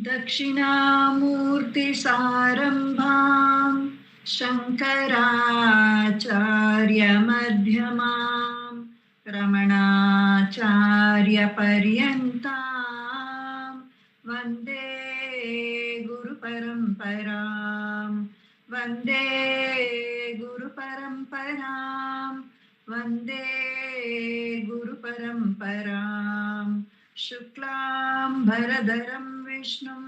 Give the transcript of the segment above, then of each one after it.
दक्षिणामूर्तिसारम्भां शङ्कराचार्यमध्यमां रमणाचार्यपर्यन्तां वन्दे गुरुपरम्परां वन्दे गुरुपरम्परां वन्दे गुरुपरम्परां शुक्लां भरधरं विष्णुं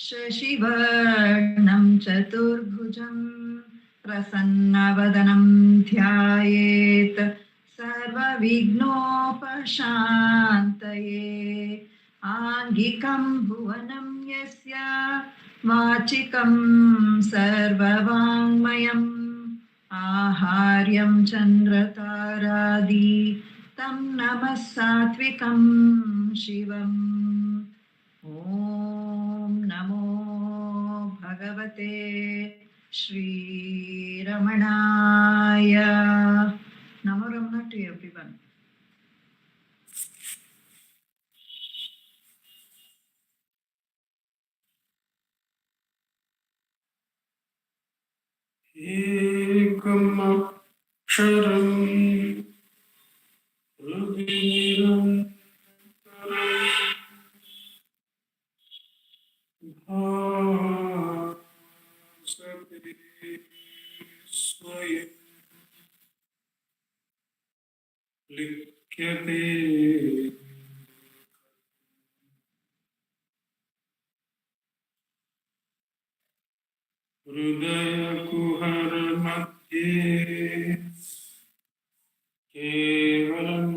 शशिवर्णं चतुर्भुजं प्रसन्नवदनं ध्यायेत् सर्वविघ्नोपशान्तये आङ्गिकं भुवनं यस्य वाचिकं सर्ववाङ्मयम् आहार्यं चन्द्रतारादि तं नमः सात्विकं शिवम् ॐ नमो भगवते श्रीरमणाय. Namo Ramana to everyone. Ekam aksharam hridiram bhasate swayam likyate hridaya kuhar madhye kevalam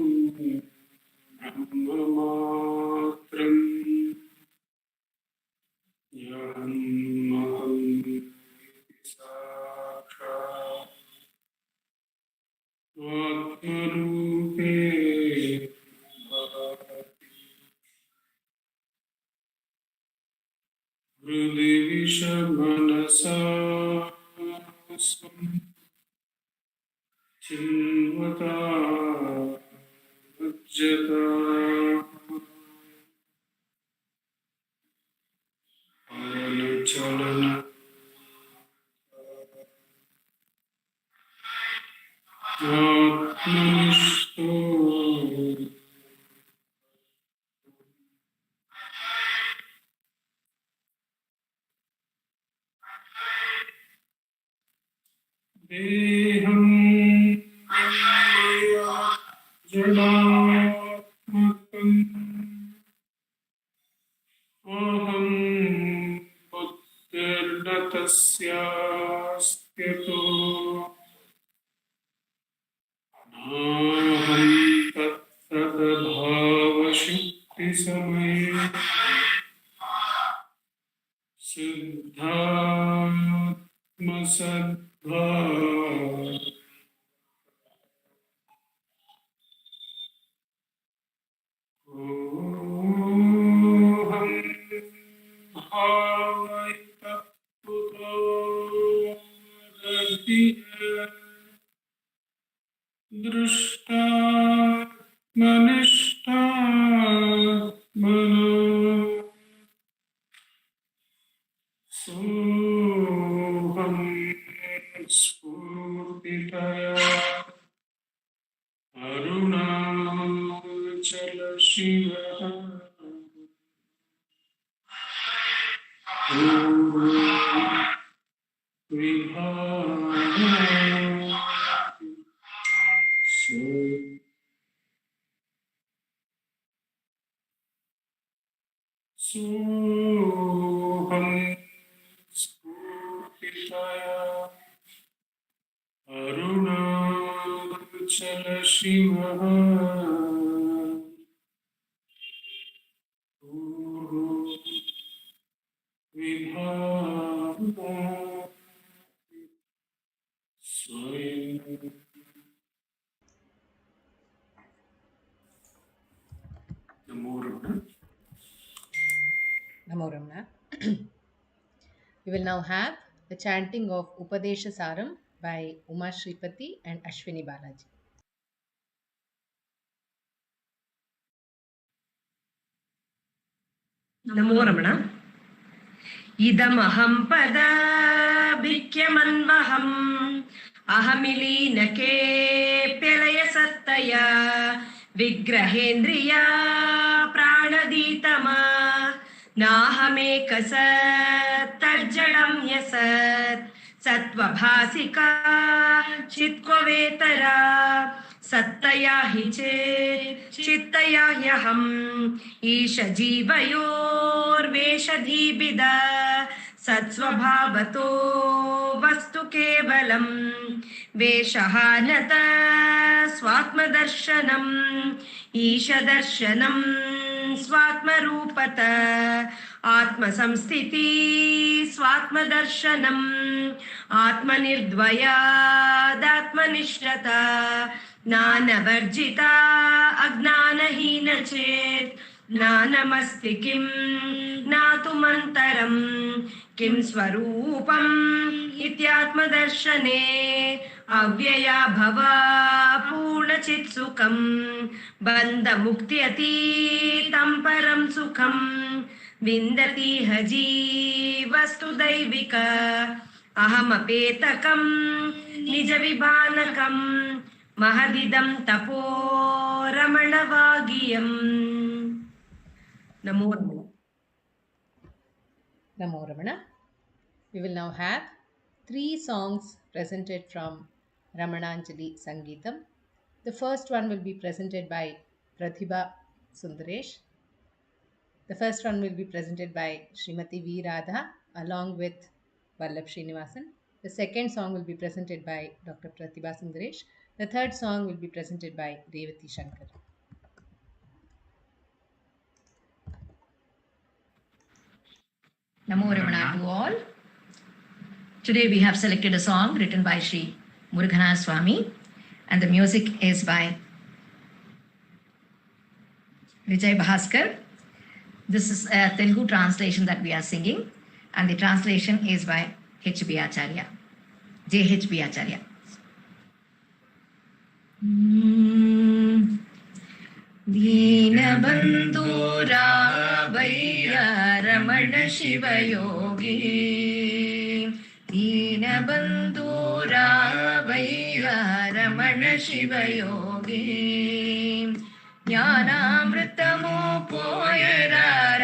brahmamatram yaham sakshat Atmarupe bhavati Hrudi vishamanasa Chilvata Vajjata Arunachala Atmanishto Deham Maya Jadatmakam Aham Buddhirdatasyastyatu Naham Tattva Bhavashukti Samaya Siddhatma Saddha Oham Bhavaita Puja Drishta Manishta Mana Soham Spurtitaya Arunachala Shiva Vibhavati Soham Spurtitaya Arunachala Shiva Vibhavati Swayam. Namo Ramana. Namo Ramana. We will now have the chanting of Upadesa Saram by Uma and Ashwini Balaji. Namo Ramana. इदमहं पदभिक्यमन्वहम् अहमिलीनके प्यलयसत्तया विग्रहेन्द्रिया प्राणदीतमा नाहमेकसत्तर्जडं यसत् सत्त्वभासिका चित्क्ववेतरा सत्तया हि चेत् चित्तया ह्यहम् ईशजीवयोर्वेषधीभिदा सत्स्वभावतो वस्तु केवलम् वेषः न स्वात्मदर्शनम् ईशदर्शनम् स्वात्मरूपत आत्मसंस्थिति स्वात्मदर्शनम् आत्मनिर्द्वयादात्मनिष्ठता ज्ञानवर्जिता अज्ञानहीन चेत् ज्ञानमस्ति किं ज्ञातुमन्तरम् किं स्वरूपम् इत्यात्मदर्शने अव्यया भवा पूर्णचित्सुखम् बन्धमुक्त्यतीतं परं सुखम् विन्दति ह जीवस्तु दैविक अहमपेतकं निजविभानकम् महदिदं तपो रमणवागियम् नमो नमः Namo Ramana. We will now have 3 songs presented from Ramananjali Sangeetam. The first one will be presented by Pratibha Sundaresh. The first one will be presented by Srimati V. Radha along with Vallabh Srinivasan. The second song will be presented by Dr. Pratibha Sundaresh. The third song will be presented by Revathi Sankar. Namo Ramana to all. Today we have selected a song written by Sri Murughana Swami, and the music is by Vijay Bhaskar. This is a Telugu translation that we are singing, and the translation is by H.B. Acharya, J.H.B. Acharya. Dinabandhu रावैय Raman Shivyogi Dinabandhu रावैय Raman Shivyogi ज्ञानामृतमो पोयरार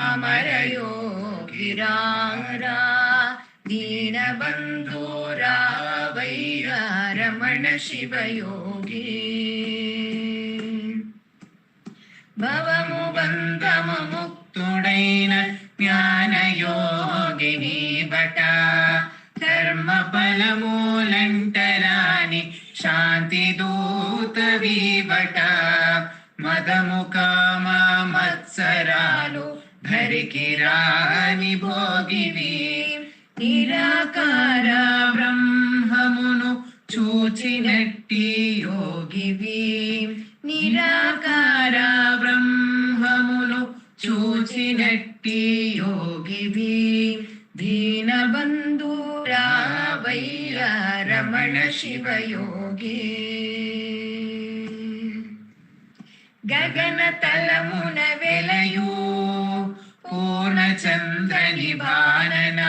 Amar योगिरारा Dinabandhu रावैय Raman Shivyogi भवमु बन्धमु मुक्तुडैन ज्ञानयोगिनी but धर्मफलमूलंटरानि शान्तिदूत विबट मदमुकाम मत्सरालु धरिकिरानि भोगिवी निराकार ब्रह्ममुनु చూచినట్టి యోగివి నిరాకార బ్రహ్మమును చూచినట్టి యోగివి దీనబంధు రావయ్య రమణ శివయోగి గగన తలమున వెలయు పూర్ణచంద్ర నిభానన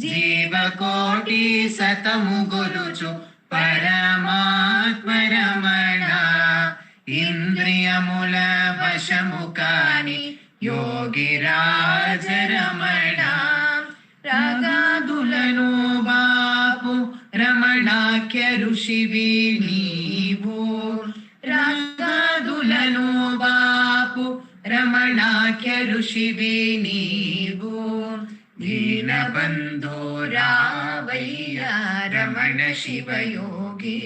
జీవకోటి సతము గొలుచు పరమాత్మ రమణ ఇంద్రియముల వశము కాని యోగిరాజ రమణ రాగాదులను బాపు రమణాఖ్య ఋషివి నీవు రాగాదులను బాపు రమణాఖ్య ఋషివి నీవు दीनबन्धो रावय्य रमण शिवयोगी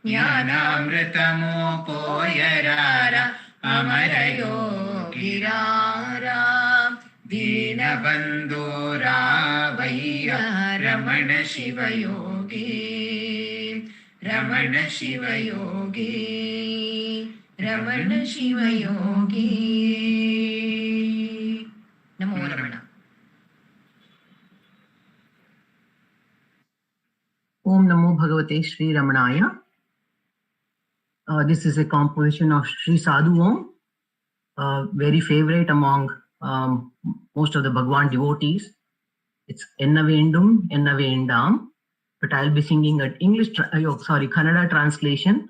ज्ञानामृतमो पोयरार अमर योगिरारा दीनबन्धो रावय्य रमण शिवयोगी रमण शिवयोगी रमण शिवयोगी नमो रमण Om Namo Bhagavate Sri Ramanaya. This is a composition of Sri Sadhu Om, very favorite among most of the Bhagwan devotees. It's Ennavendum, Ennavendam. But I'll be singing an Kannada translation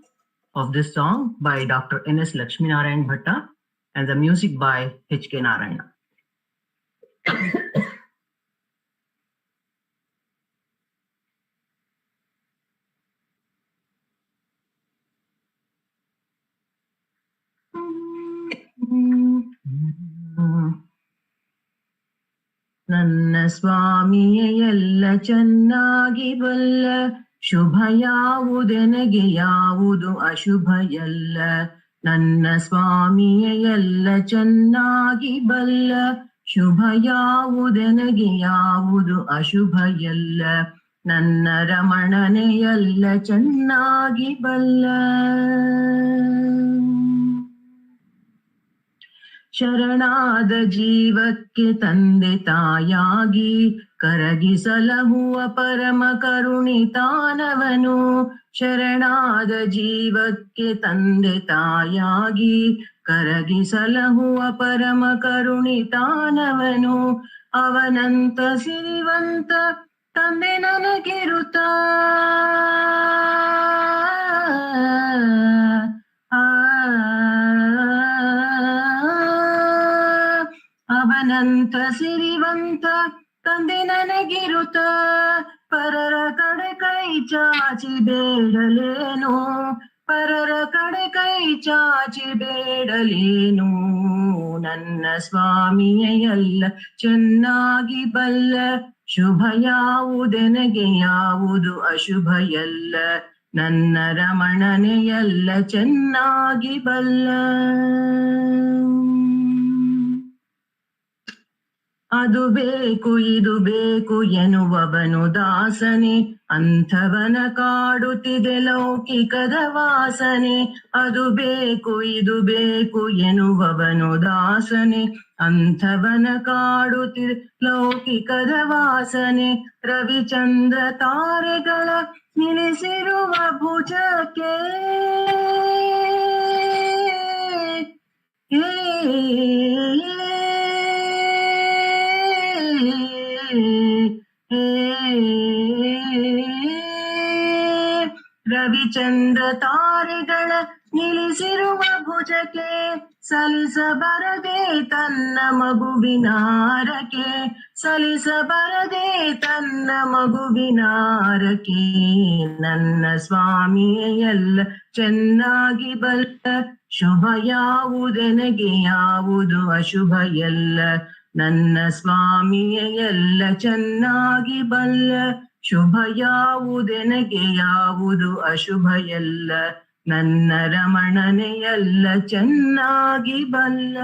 of this song by Dr. N.S. Lakshminarayan Bhatta and the music by H.K. Narayana. ನನ್ನ ಸ್ವಾಮಿಯ ಎಲ್ಲ ಚೆನ್ನಾಗಿ ಬಲ್ಲ, ಶುಭ ಯಾವುದೆನಗೆ ಯಾವುದು ಅಶುಭ ಎಲ್ಲ. ನನ್ನ ಸ್ವಾಮಿಯ ಎಲ್ಲ ಚೆನ್ನಾಗಿ ಬಲ್ಲ, ಶುಭ ಯಾವುದೆನಗೆ ಯಾವುದು ಅಶುಭ ಎಲ್ಲ. ನನ್ನ ರಮಣನೆ ಎಲ್ಲ ಚೆನ್ನಾಗಿ ಬಲ್ಲ. ಶರಣಾದ ಜೀವಕ್ಕೆ ತಂದೆ ತಾಯಾಗಿ ಕರಗಿಸಲಹುವ ಪರಮ ಕರುಣಿತಾನವನು. ಶರಣಾದ ಜೀವಕ್ಕೆ ತಂದೆ ತಾಯಾಗಿ ಕರಗಿಸಲಹುವ ಪರಮ ಕರುಣಿತಾನವನು. ಅವನಂತ ಸಿರಿವಂತ ತಂದೆ ನನಗಿರುತ್ತ ಅವನಂತ ಸಿರಿವಂತ ತಂದೆ ನನಗಿರುತ್ತ, ಪರರ ಕಡೆ ಕೈ ಚಾಚಿ ಬೇಡಲೇನು, ಪರರ ಕಡೆ ಕೈ ಚಾಚಿ ಬೇಡಲೇನು. ನನ್ನ ಸ್ವಾಮಿಯ ಎಲ್ಲ ಚೆನ್ನಾಗಿ ಬಲ್ಲ, ಶುಭ ಯಾವುದೆನಗೆ ಯಾವುದು ಅಶುಭ ಎಲ್ಲ. ನನ್ನ ರಮಣನೆ ಎಲ್ಲ ಚೆನ್ನಾಗಿ ಬಲ್ಲ. ಅದು ಬೇಕು ಇದು ಬೇಕು ಎನ್ನುವವನು ದಾಸನೆ, ಅಂಥವನ ಕಾಡುತ್ತಿದೆ ಲೌಕಿಕದ ವಾಸನೆ. ಅದು ಬೇಕು ಇದು ಬೇಕು ಎನ್ನುವವನು ದಾಸನೆ, ಅಂಥವನ ಕಾಡುತ್ತಿದೆ ಲೌಕಿಕದ ವಾಸನೆ. ರವಿಚಂದ್ರ ತಾರೆಗಳ ನಿಲ್ಲಿಸಿರುವ ಭುಜಕ್ಕೆ ರವಿಚಂದ್ರ ತಾರೆಗಳ ನಿಲ್ಲಿಸಿರುವ ಭುಜಕ್ಕೆ ಸಲಿಸಬರದೆ ತನ್ನ ಮಗುವಿನಾರಕ್ಕೆ, ಸಲಿಸಬರದೆ ತನ್ನ ಮಗುವಿನಾರಕ್ಕೆ. ನನ್ನ ಸ್ವಾಮಿಯೇ ಎಲ್ಲ ಚೆನ್ನಾಗಿ ಬಲ್ಲ, ಶುಭ ಯಾವುದೆನಗೆ ಯಾವುದು ಅಶುಭ ಎಲ್ಲ. ನನ್ನ ಸ್ವಾಮಿಯೇ ಎಲ್ಲ ಚೆನ್ನಾಗಿ ಬಲ್ಲ, ಶುಭ ಯಾವುದೆನಗೆ ಯಾವುದು ಅಶುಭ ಎಲ್ಲ. ನನ್ನ ರಮಣನೆ ಎಲ್ಲ ಚೆನ್ನಾಗಿ ಬಲ್ಲ.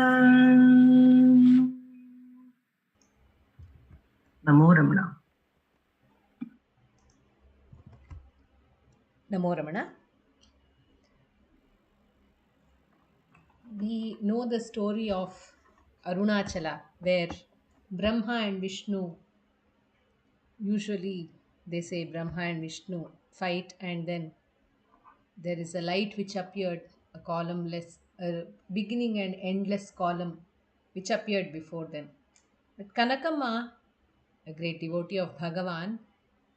ನಮೋ Ramana. Namo Ramana. We know the story of Arunachala, where Brahma and Vishnu, usually they say Brahma and Vishnu fight, and then there is a light which appeared, a columnless, a beginning and endless column which appeared before them. But Kanakamma, a great devotee of Bhagavan,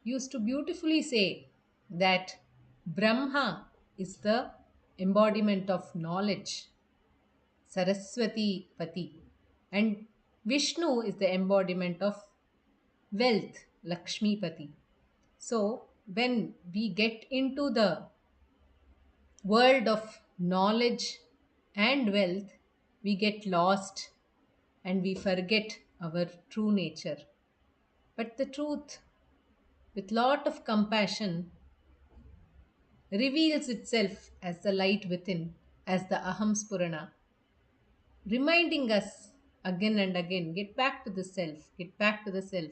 used to beautifully say that Brahma is the embodiment of knowledge, Saraswati Pati, and Vishnu is the embodiment of wealth, Lakshmi Pati. So when we get into the world of knowledge and wealth, we get lost and we forget our true nature. But the truth, with lot of compassion, reveals itself as the light within, as the Aham Spurana, reminding us again and again, get back to the self, get back to the self.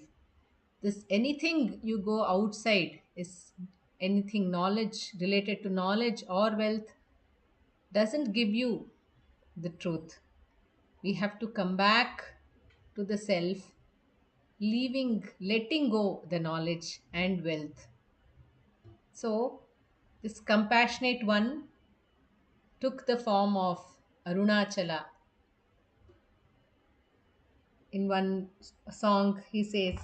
This anything you go outside is anything knowledge related to knowledge or wealth doesn't give you the truth. We have to come back to the self, letting go the knowledge and wealth. So this compassionate one took the form of Arunachala, in one song, he says,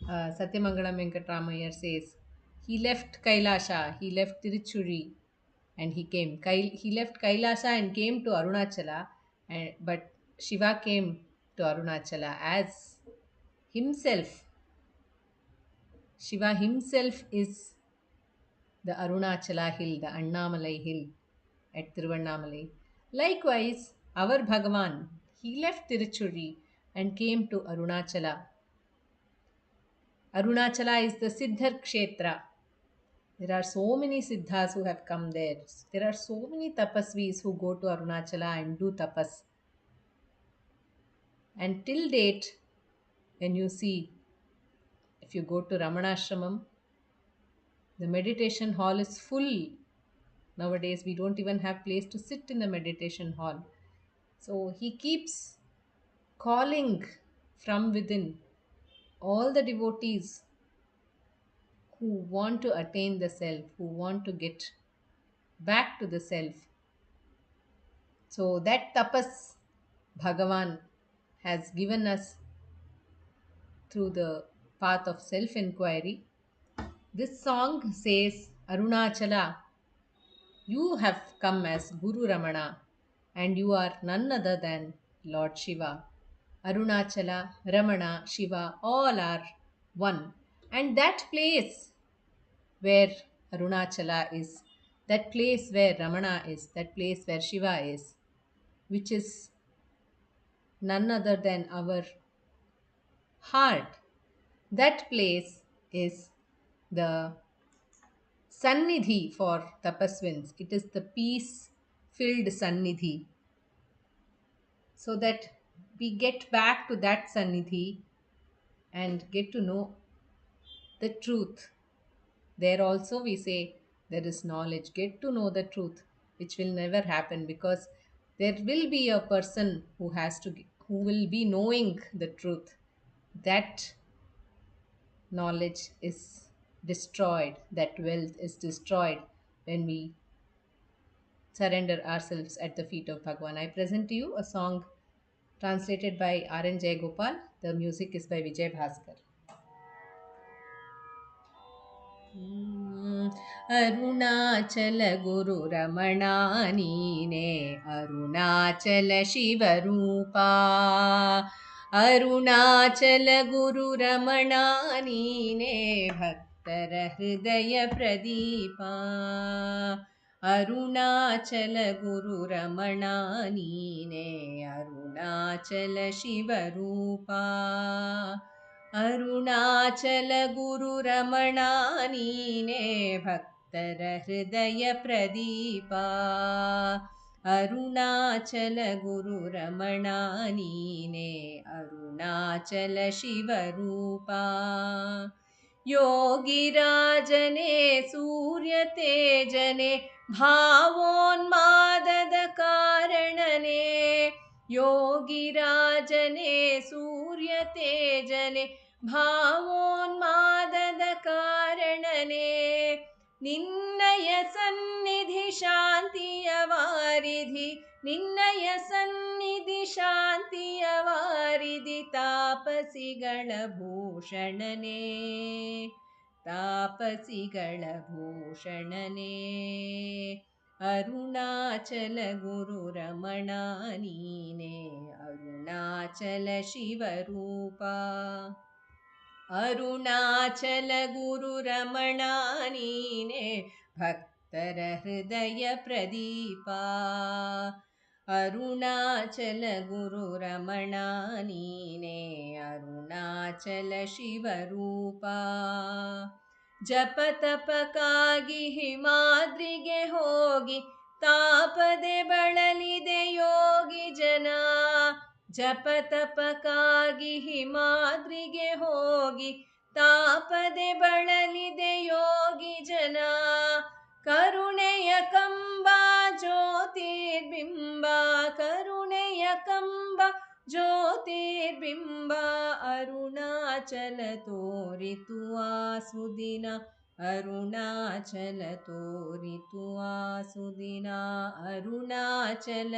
Satyamangalam Venkatramayar says, he left Kailasha, he left Tiruchuri, and he came. He left Kailasha and came to Arunachala, but Shiva came to Arunachala as himself. Shiva himself is the Arunachala hill, the Annamalai hill at Tiruvannamalai. Likewise, our Bhagavan, he left Tiruchuri and came to Arunachala. Arunachala is the Siddhar Kshetra. There are so many Siddhas who have come there. There are so many tapasvis who go to Arunachala and do tapas. And till date, when you see, if you go to Ramanashramam, the meditation hall is full. Nowadays, we don't even have place to sit in the meditation hall. So he keeps calling from within all the devotees who want to attain the self, who want to get back to the self. So that tapas Bhagavan has given us through the path of self-enquiry. This song says, Arunachala, you have come as Guru Ramana and you are none other than Lord Shiva. Arunachala, Ramana, Shiva, all are one. And that place where Arunachala is, that place where Ramana is, that place where Shiva is, which is none other than our heart. That place is the Sannidhi for tapaswins. It is the peace filled Sannidhi. So that we get back to that Sannidhi and get to know the truth. There also we say there is knowledge. Get to know the truth, which will never happen because there will be a person who will be knowing the truth. That knowledge is destroyed, that wealth is destroyed when we surrender ourselves at the feet of Bhagwan. I present to you a song translated by R.N. Jayagopal. The music is by Vijay Bhaskar. Arunachal गुरु रमणा नीने अरुणाचल शिवरूपा अरुणाचल गुरु रमणा नीने भक्तर हृदय प्रदीपा अरुणाचल गुरु रमणा नीने अरुणाचल शिवरूपा अरुणाचल गुरु रमणा नीने भक्तर हृदय प्रदीपा अरुणाचल गुरु रमणा नीने अरुणाचल शिवरूपा योगिराजने सूर्य तेजने भावोन्मादद कारणने योगिराजने सूर्य तेजने भावोन्मादद कारणने निन्नय सन्निधि शान्तिय वारिधि निन्नय सन्निधि शान्तिय वारिधि तापसिगळ भूषणने तापसिगळ भूषणने अरुणाचल गुरु रमणा नीने अरुणाचल शिवरूपा अरुणाचल गुरु रमणा नीने भक्तर हृदय प्रदीपा अरुणाचल गुरु रमणा नीने अरुणाचल शिवरूपा जप तपक्ಕಾಗಿ ಹಿಮಾದ್ರಿಗೆ ಹೋಗಿ ತಾಪದೆ ಬಳಲಿದೆ ಯೋಗಿ ಜನ ಜಪ ತಪಕ್ಕಾಗಿ ಹಿಮಾದ್ರಿಗೆ ಹೋಗಿ ತಾಪದೆ ಬಳಲಿದೆ ಯೋಗಿ ಜನ ಕರುಣೆಯ ಕಂಬ ಜ್ಯೋತಿರ್ಬಿಂಬ ಕರುಣೆಯ ಕಂಬ ಜ್ಯೋತಿರ್ಬಿಂಬ ಅರುಣಾಚಲ ತೋರಿತು ಆ ಸುದಿನ ಅರುಣಾಚಲ ತೋರಿತು ಆ ಸುದಿನ ಅರುಣಾಚಲ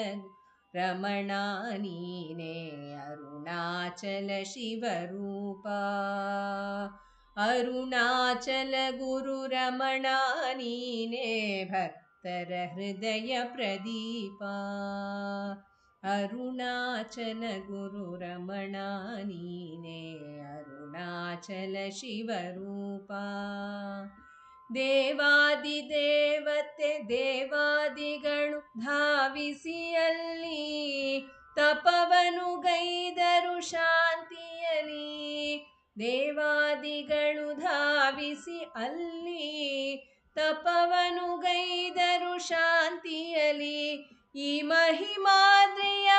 रमणा नीने अरुणाचल शिवरूपा अरुणाचल गुरु रमणा नीने भक्तर हृदय प्रदीपा अरुणाचल गुरु रमणा नीने अरुणाचल शिवरूपा ದೇವಾದಿದೇವತೆ ದೇವಾದಿಗಳು ಧಾವಿಸಿ ಅಲ್ಲಿ ತಪವನು ಗೈದರು ಶಾಂತಿಯಲಿ ದೇವಾದಿಗಳು ಧಾವಿಸಿ ಅಲ್ಲಿ ತಪವನು ಗೈದರು ಶಾಂತಿಯಲಿ ಈ ಮಹಿಮಾದ್ರಿಯ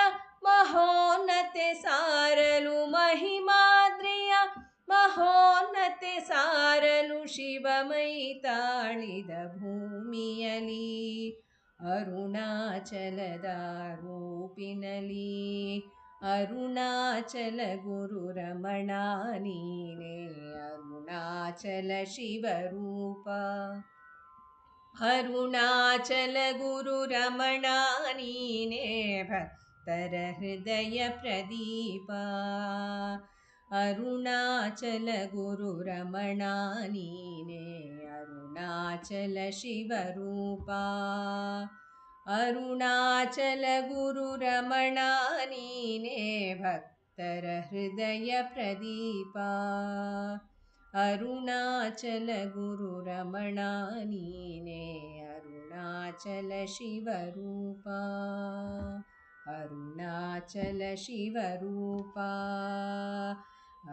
ಮಹೋನ್ನತೆ ಸಾರಲು ಮಹಿಮಾದ್ರಿಯ ಮಹೋನ್ನತೆ ಸಾರಲು ಶಿವಮೈ ತಾಳಿದ ಭೂಮಿಯಲಿ ಅರುಣಾಚಲದ ರೂಪಿನಲಿ ಅರುಣಾಚಲ ಗುರು ರಮಣ ನೀನೇ ಅರುಣಾಚಲ ಶಿವರೂಪ ಅರುಣಾಚಲ ಗುರು ರಮಣ ನೀನೇ ಭಕ್ತರ ಹೃದಯ ಪ್ರದೀಪ ಅರುಣಾಚಲ ಗುರು ರಮಣ ನೀನೇ ಅರುಣಾಚಲ ಶಿವರೂಪ ಅರುಣಾಚಲ ಗುರು ರಮಣ ನೀನೇ ಭಕ್ತರ ಹೃದಯ ಪ್ರದೀಪ ಅರುಣಾಚಲ ಗುರು ರಮಣ ನೀನೇ Arunachal ಶಿವರೂಪ Arunachal ಶಿವರೂಪ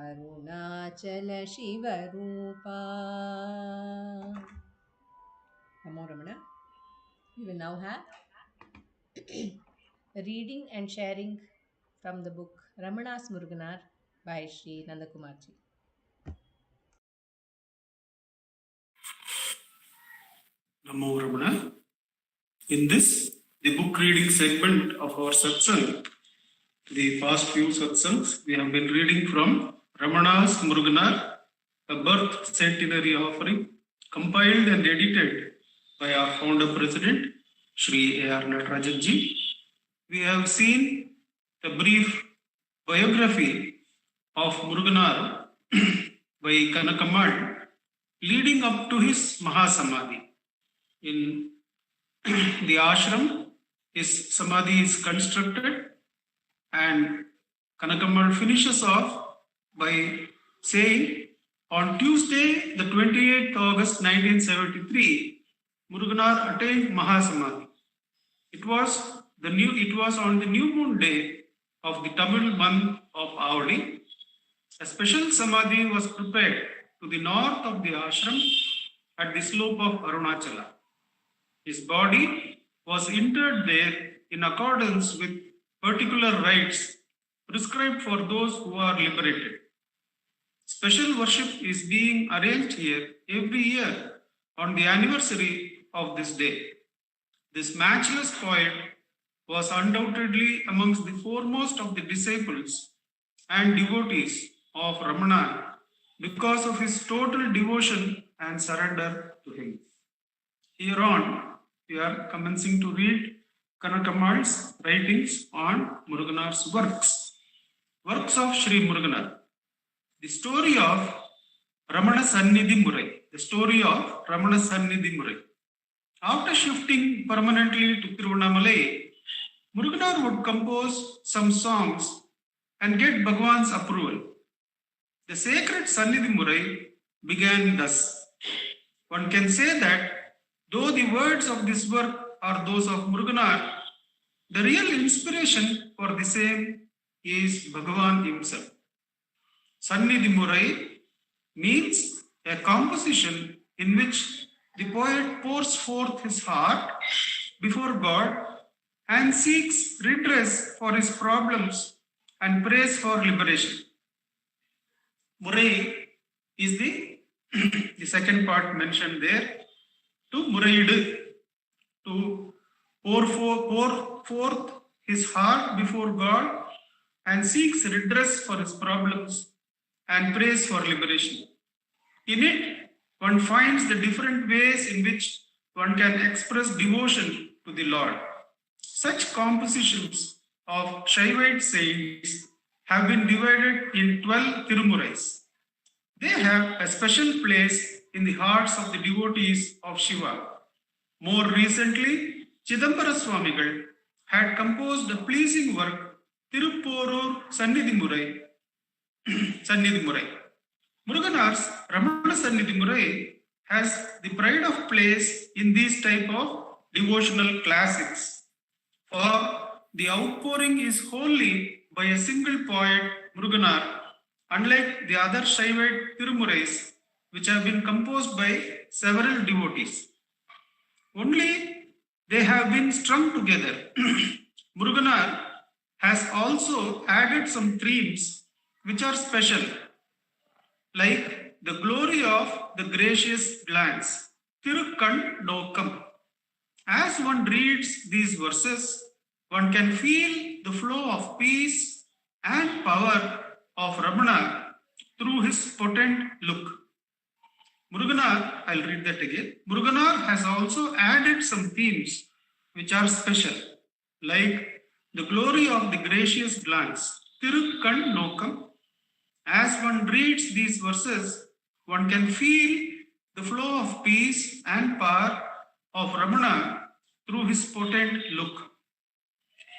Arunachal ಶಿವರೂಪ. Namo Ramana. We will now have a reading and sharing from the book Ramana's Muruganar by Sri Nandakumarji. Namo Ramana. In this, the book reading segment of our satsang, the past few satsangs, we have been reading from Ramana's Muruganar, a birth centenary offering, compiled and edited by our founder president, Sri A.R. Natarajanji. We have seen a brief biography of Muruganar by Kanakamal leading up to his Mahasamadhi. In the ashram, his samadhi is constructed, and Kanakamal finishes off by saying, on Tuesday, the 28th August 1973, Muruganar attained Mahasamadhi. It was on the new moon day of the Tamil month of Avadi. A special samadhi was prepared to the north of the ashram at the slope of Arunachala. His body was interred there in accordance with particular rites prescribed for those who are liberated. Special worship is being arranged here every year on the anniversary of this day. This matchless poet was undoubtedly amongst the foremost of the disciples and devotees of Ramana because of his total devotion and surrender to him. Here on, we are commencing to read Kanakamal's writings on Muruganar's works of Sri Muruganar. The story of Ramanacentre Murai. After shifting permanently to Tiruvannamalai, Muruganar would compose some songs and get Bhagwan's approval. The sacred Sannidhi Murai began thus. One can say that though the words of this work are those of Muruganar, the real inspiration for the same is Bhagavan himself. Sannidhi Murai means a composition in which the poet pours forth his heart before God and seeks redress for his problems and prays for liberation. Murai is the second part mentioned there. To Muraidu, to pour forth his heart before God and seeks redress for his problems and prays for liberation. In it, one finds the different ways in which one can express devotion to the Lord. Such compositions of Shaivite saints have been divided in 12 Tirumurais. They have a special place in the hearts of the devotees of Shiva. More recently, Chidambara Swamigal had composed a pleasing work, Tirupporur Sannidhimurai. Muruganar's Ramana Sannidhimurai has the pride of place in these type of devotional classics. For the outpouring is wholly by a single poet, Muruganar, unlike the other Shaivite Tirumurais, which have been composed by several devotees. Only they have been strung together. Muruganar has also added some themes which are special, like the glory of the gracious glance, Tirukkan Nokam. As one reads these verses, one can feel the flow of peace and power of Ramana through his potent look. Muruganar, I'll read that again. Muruganar has also added some themes which are special, like the glory of the gracious glance, Tirukkan Nokam. As one reads these verses, one can feel the flow of peace and power of Ramana through his potent look.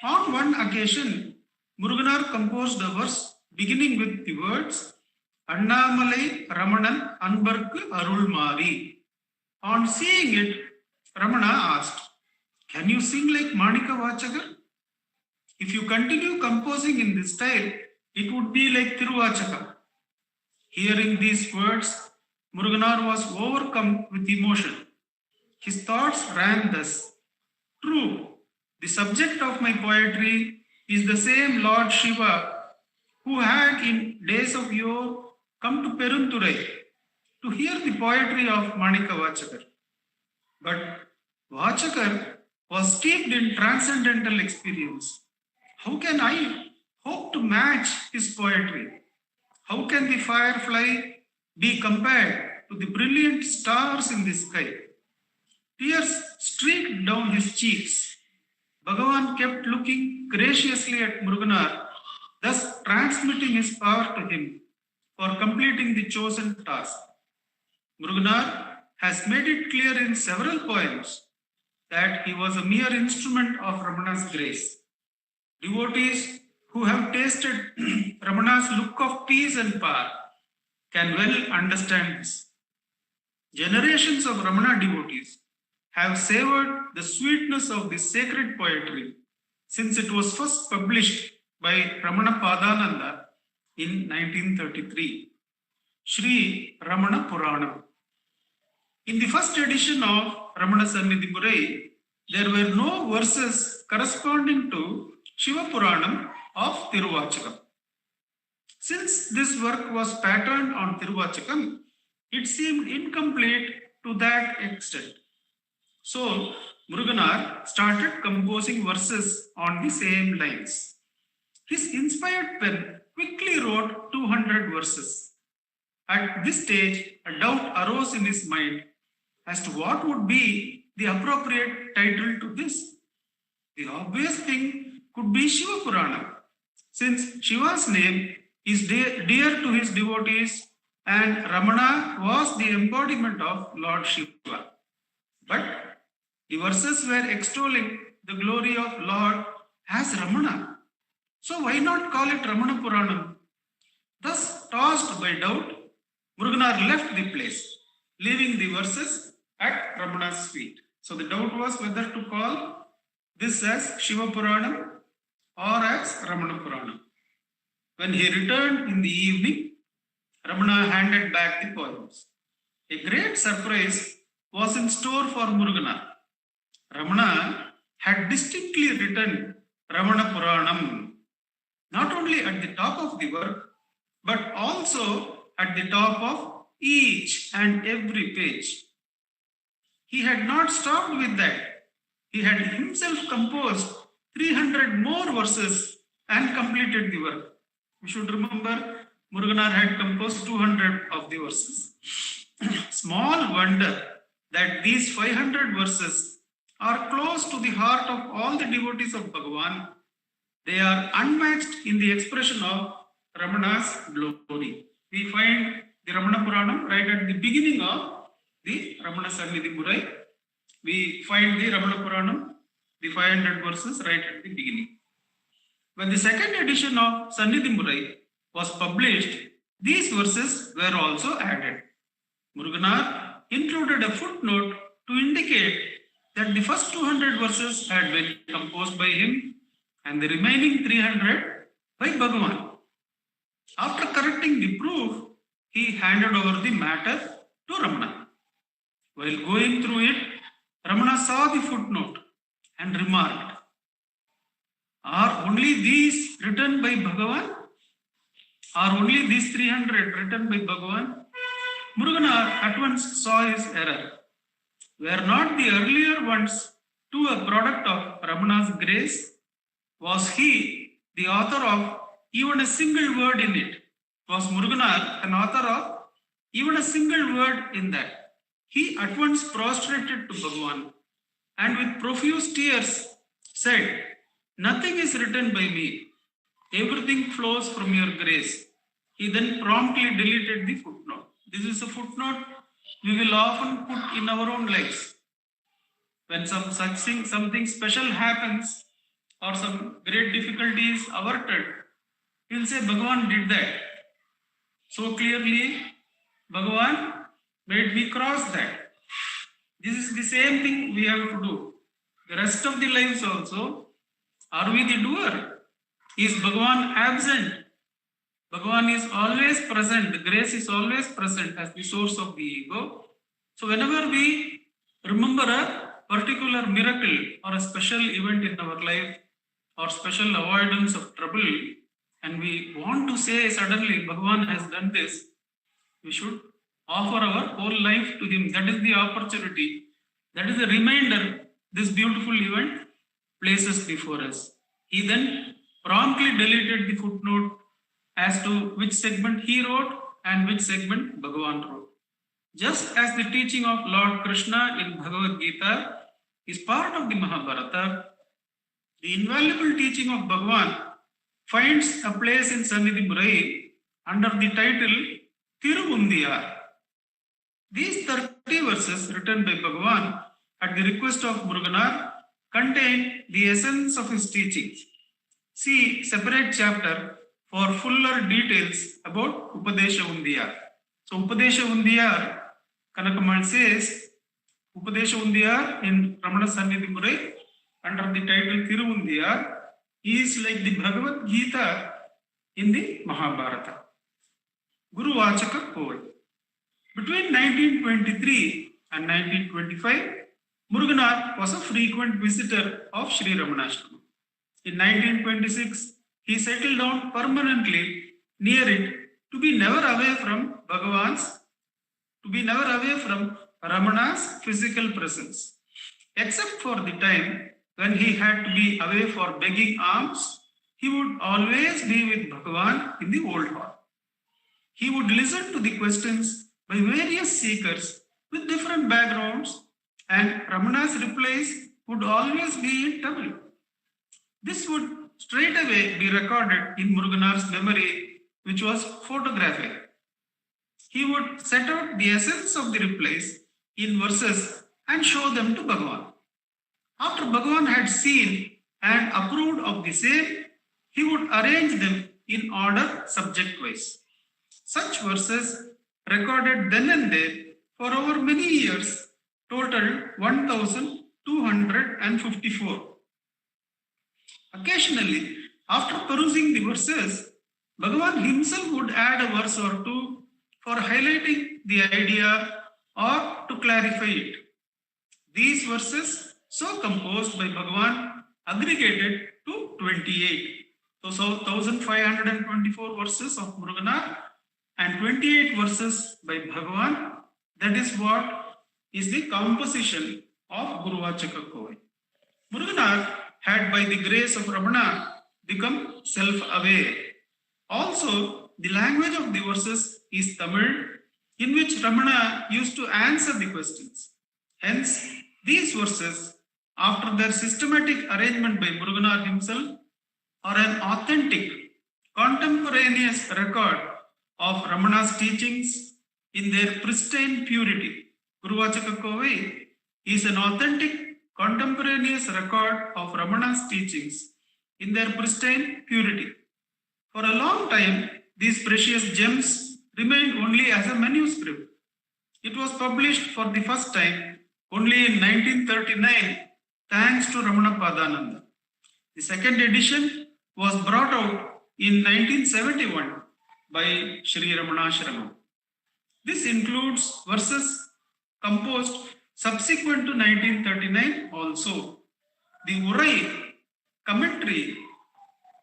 On one occasion, Muruganar composed a verse beginning with the words, Annamalai Ramanan Anbarku Arulmari. On seeing it, Ramana asked, "Can you sing like Manika Vachakar? If you continue composing in this style, it would be like Tiruvachakam." Hearing these words, Muruganar was overcome with emotion. His thoughts ran thus: "True, the subject of my poetry is the same Lord Shiva who had in days of yore come to Perunturai to hear the poetry of Manika Vachakar. But Vachakar was steeped in transcendental experience. How can I hope to match his poetry? How can the firefly be compared to the brilliant stars in the sky?" Tears streaked down his cheeks. Bhagavan kept looking graciously at Muruganar, thus transmitting his power to him for completing the chosen task. Muruganar has made it clear in several poems that he was a mere instrument of Ramana's grace. Devotees who have tasted Ramana's look of peace and power can well understand this. Generations of Ramana devotees have savored the sweetness of this sacred poetry since it was first published by Ramana Padananda in 1933. Sri Ramana Puranam. In the first edition of Ramana Sannidhimurai, there were no verses corresponding to Shiva Puranam of Tiruvachakam. Since this work was patterned on Tiruvachakam, it seemed incomplete to that extent. So, Muruganar started composing verses on the same lines. His inspired pen quickly wrote 200 verses. At this stage, a doubt arose in his mind as to what would be the appropriate title to this. The obvious thing could be Shiva Purana, since Shiva's name is dear to his devotees and Ramana was the embodiment of Lord Shiva. But the verses were extolling the glory of Lord as Ramana. So why not call it Ramana Puranam? Thus, tossed by doubt, Muruganar left the place, leaving the verses at Ramana's feet. So the doubt was whether to call this as Shiva Puranam or as Ramana Puranam. When he returned in the evening, Ramana handed back the poems. A great surprise was in store for Muruganar. Ramana had distinctly written Ramana Puranam, not only at the top of the work, but also at the top of each and every page. He had not stopped with that. He had himself composed 300 more verses and completed the work. We should remember Muruganar had composed 200 of the verses. Small wonder that these 500 verses are close to the heart of all the devotees of Bhagavan. They are unmatched in the expression of Ramana's glory. We find the Ramana Puranam right at the beginning of the Ramana Sannidhi Murai. We find the Ramana Puranam, the 500 verses right at the beginning. When the second edition of Sannidhi Murai was published, these verses were also added. Muruganar included a footnote to indicate that the first 200 verses had been composed by him and the remaining 300 by Bhagavan. After correcting the proof, he handed over the matter to Ramana. While going through it, Ramana saw the footnote and remarked, "Are only these written by Bhagavan? Are only these 300 written by Bhagavan?" Muruganar at once saw his error. Were not the earlier ones too a product of Ramana's grace? Was he the author of even a single word in it? Was Muruganar an author of even a single word in that? He at once prostrated to Bhagavan and with profuse tears said, "Nothing is written by me. Everything flows from your grace." He then promptly deleted the footnote. This is a footnote we will often put in our own lives. When something special happens or some great difficulty is averted, we will say Bhagavan did that. So clearly, Bhagavan made me cross that. This is the same thing we have to do. The rest of the lives also, are we the doer? Is Bhagavan absent? Bhagavan is always present. The grace is always present as the source of the ego. So whenever we remember a particular miracle or a special event in our life or special avoidance of trouble, and we want to say suddenly Bhagavan has done this, we should offer our whole life to him. That is the opportunity. That is the reminder this beautiful event places before us. He then promptly deleted the footnote as to which segment he wrote and which segment Bhagavan wrote. Just as the teaching of Lord Krishna in Bhagavad Gita is part of the Mahabharata, the invaluable teaching of Bhagavan finds a place in Sannidhi Murai under the title Tiruvundiyar. These 30 verses written by Bhagavan at the request of Muruganar contain the essence of his teachings. See separate chapter for fuller details about Upadesa Undiyar. So Upadesa Undiyar, Kanakamal says, Upadesa Undiyar in Ramana Sannidhi Murai under the title Tiruvundiyar is like the Bhagavad Gita in the Mahabharata. Guru Vachaka Kovai. Between 1923 and 1925, Muruganar was a frequent visitor of Sri Ramanachala. In 1926, he settled down permanently near it to be never away from Ramana's physical presence. Except for the time when he had to be away for begging alms, he would always be with Bhagavan in the old hall. He would listen to the questions by various seekers with different backgrounds, and Ramana's replies would always be in Tamil. This would straight away be recorded in Muruganar's memory, which was photographic. He would set out the essence of the replies in verses and show them to Bhagavan. After Bhagavan had seen and approved of the same, he would arrange them in order subject-wise. Such verses, recorded then and there for over many years, totaled 1,254. Occasionally, after perusing the verses, Bhagavan himself would add a verse or two for highlighting the idea or to clarify it. These verses, so composed by Bhagavan, aggregated to 28. So 1,524 verses of Muruganar and 28 verses by Bhagavan. That is what is the composition of Guru Vachaka Kovai. Muruganar had, by the grace of Ramana, become self-aware. Also, the language of the verses is Tamil, in which Ramana used to answer the questions. Hence, these verses, after their systematic arrangement by Muruganar himself, or an authentic, contemporaneous record of Ramana's teachings in their pristine purity. Guruvachaka Kovai is an authentic, contemporaneous record of Ramana's teachings in their pristine purity. For a long time, these precious gems remained only as a manuscript. It was published for the first time only in 1939, thanks to Ramana Padananda. The second edition was brought out in 1971 by Sri Ramanasharam. This includes verses composed subsequent to 1939 also. The Urai commentary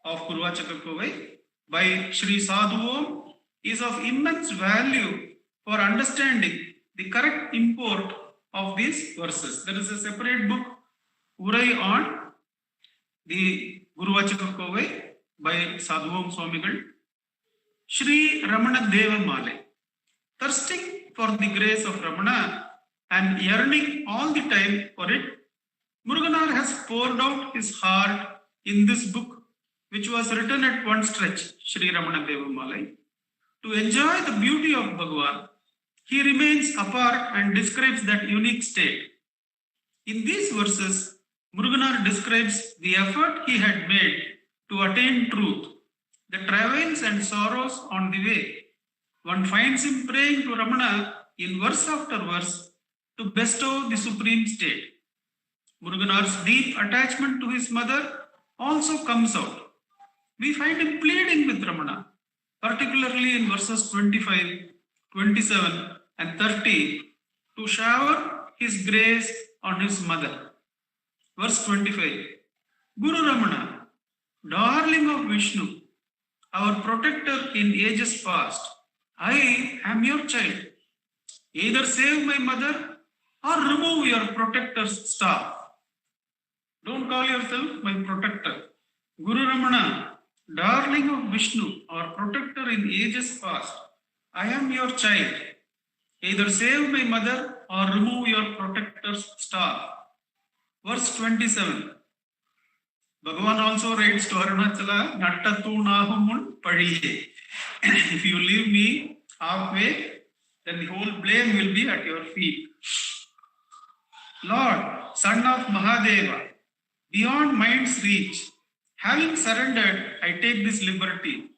of Guruvachaka Kovai by Sri Sadhuvam is of immense value for understanding the correct import of these verses. There is a separate book, Urai on the Guruvachaka Kovai by Sadhuvam Swamigal. Sri Ramana Malai, thirsting for the grace of Ramana and yearning all the time for it, Muruganar has poured out his heart in this book, which was written at one stretch, Sri Ramana Malai. To enjoy the beauty of Bhagavan, he remains apart and describes that unique state. In these verses, Muruganar describes the effort he had made to attain truth, the travails and sorrows on the way. One finds him praying to Ramana in verse after verse to bestow the supreme state. Muruganar's deep attachment to his mother also comes out. We find him pleading with Ramana, particularly in verses 25, 27 and 30, to shower his grace on his mother. Verse 25, Guru Ramana, darling of Vishnu, our protector in ages past, I am your child. Either save my mother or remove your protector's staff. Don't call yourself my protector. Guru Ramana, darling of Vishnu, our protector in ages past, I am your child. Either save my mother or remove your protector's staff. Verse 27. Bhagavan also writes to Arunachala, Nattatu Nahumun Padiye. If you leave me halfway, then the whole blame will be at your feet. Lord, son of Mahadeva, beyond mind's reach, having surrendered, I take this liberty.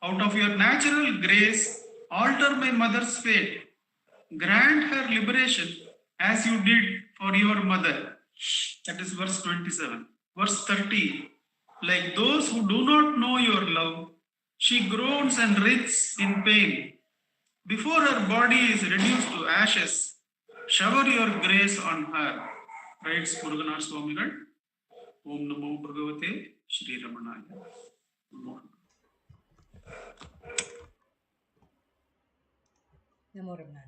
Out of your natural grace, alter my mother's fate. Grant her liberation as you did for your mother. That is verse 27. Verse 30. Like those who do not know your love, she groans and writhes in pain. Before her body is reduced to ashes, shower your grace on her. Writes Muruganar Swamigal. Om Namo Bhagavate Shri Ramanaya. Namo Ramana.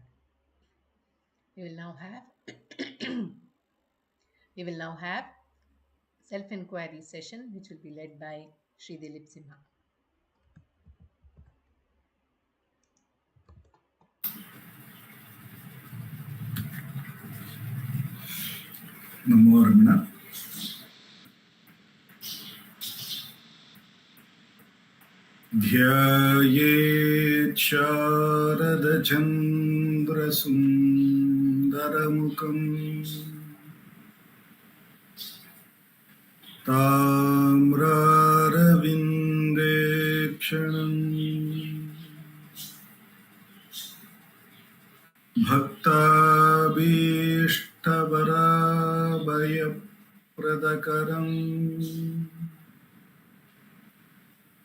We will now have self-enquiry session, which will be led by Shri Dileep Simha. Namo Ramana. Dhyayet Sharada Chandra Sundaramukam Tamraravinde Kshanam Bhaktabhishtavarabhaya Pradakaram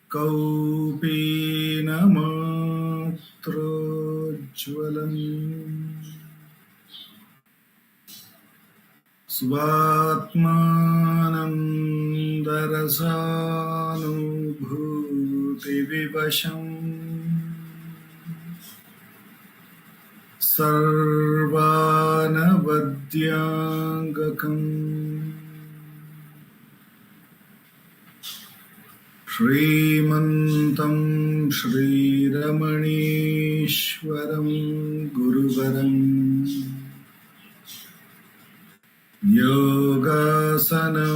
Kaupinamatro-jvalam Svatmanandarasanubhuti-vivasham Sarvanavadyangakam Shrimantam Shri Ramanishwaram Guruvaram Yogasana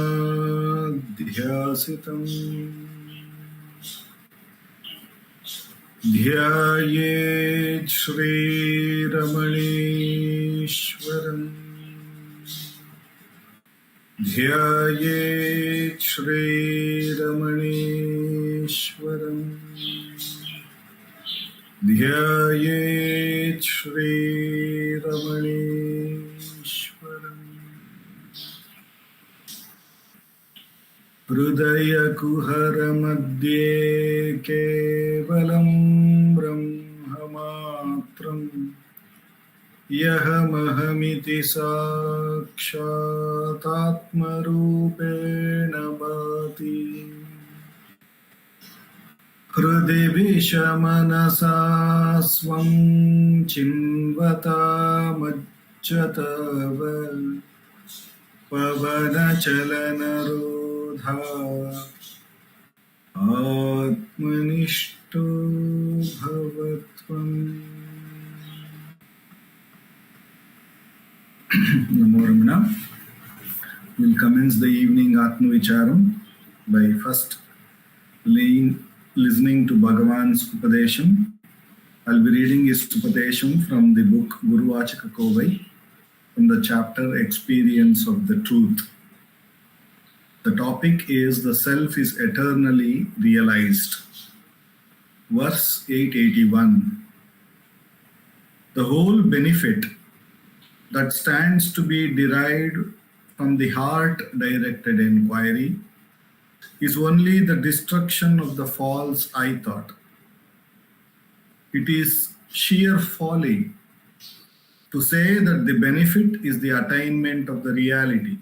Dhyasitam ध्यायेत् श्रीरमणेश्वरम् ध्यायेत् श्रीरमणेश्वरम् ध्यायेत् श्रीरमणेश्वरम् हृदयकुहरमध्ये केवलं ब्रह्ममात्रम् यहमहमिति साक्षातात्मरूपेण भाति हृदि विषमनसा स्वं चिन्वतामच्युतव पवनचलनरोधा आत्मनिष्ठो भवत्वम्। Namo Ramana. We'll commence the evening Atma Vicharam by first listening to Bhagavan's Upadesham. I'll be reading his Upadesham from the book Guru Vachaka Kovai, from the chapter Experience of the Truth. The topic is the self is eternally realized. Verse 881. The whole benefit that stands to be derived from the heart-directed enquiry is only the destruction of the false I thought. It is sheer folly to say that the benefit is the attainment of the reality,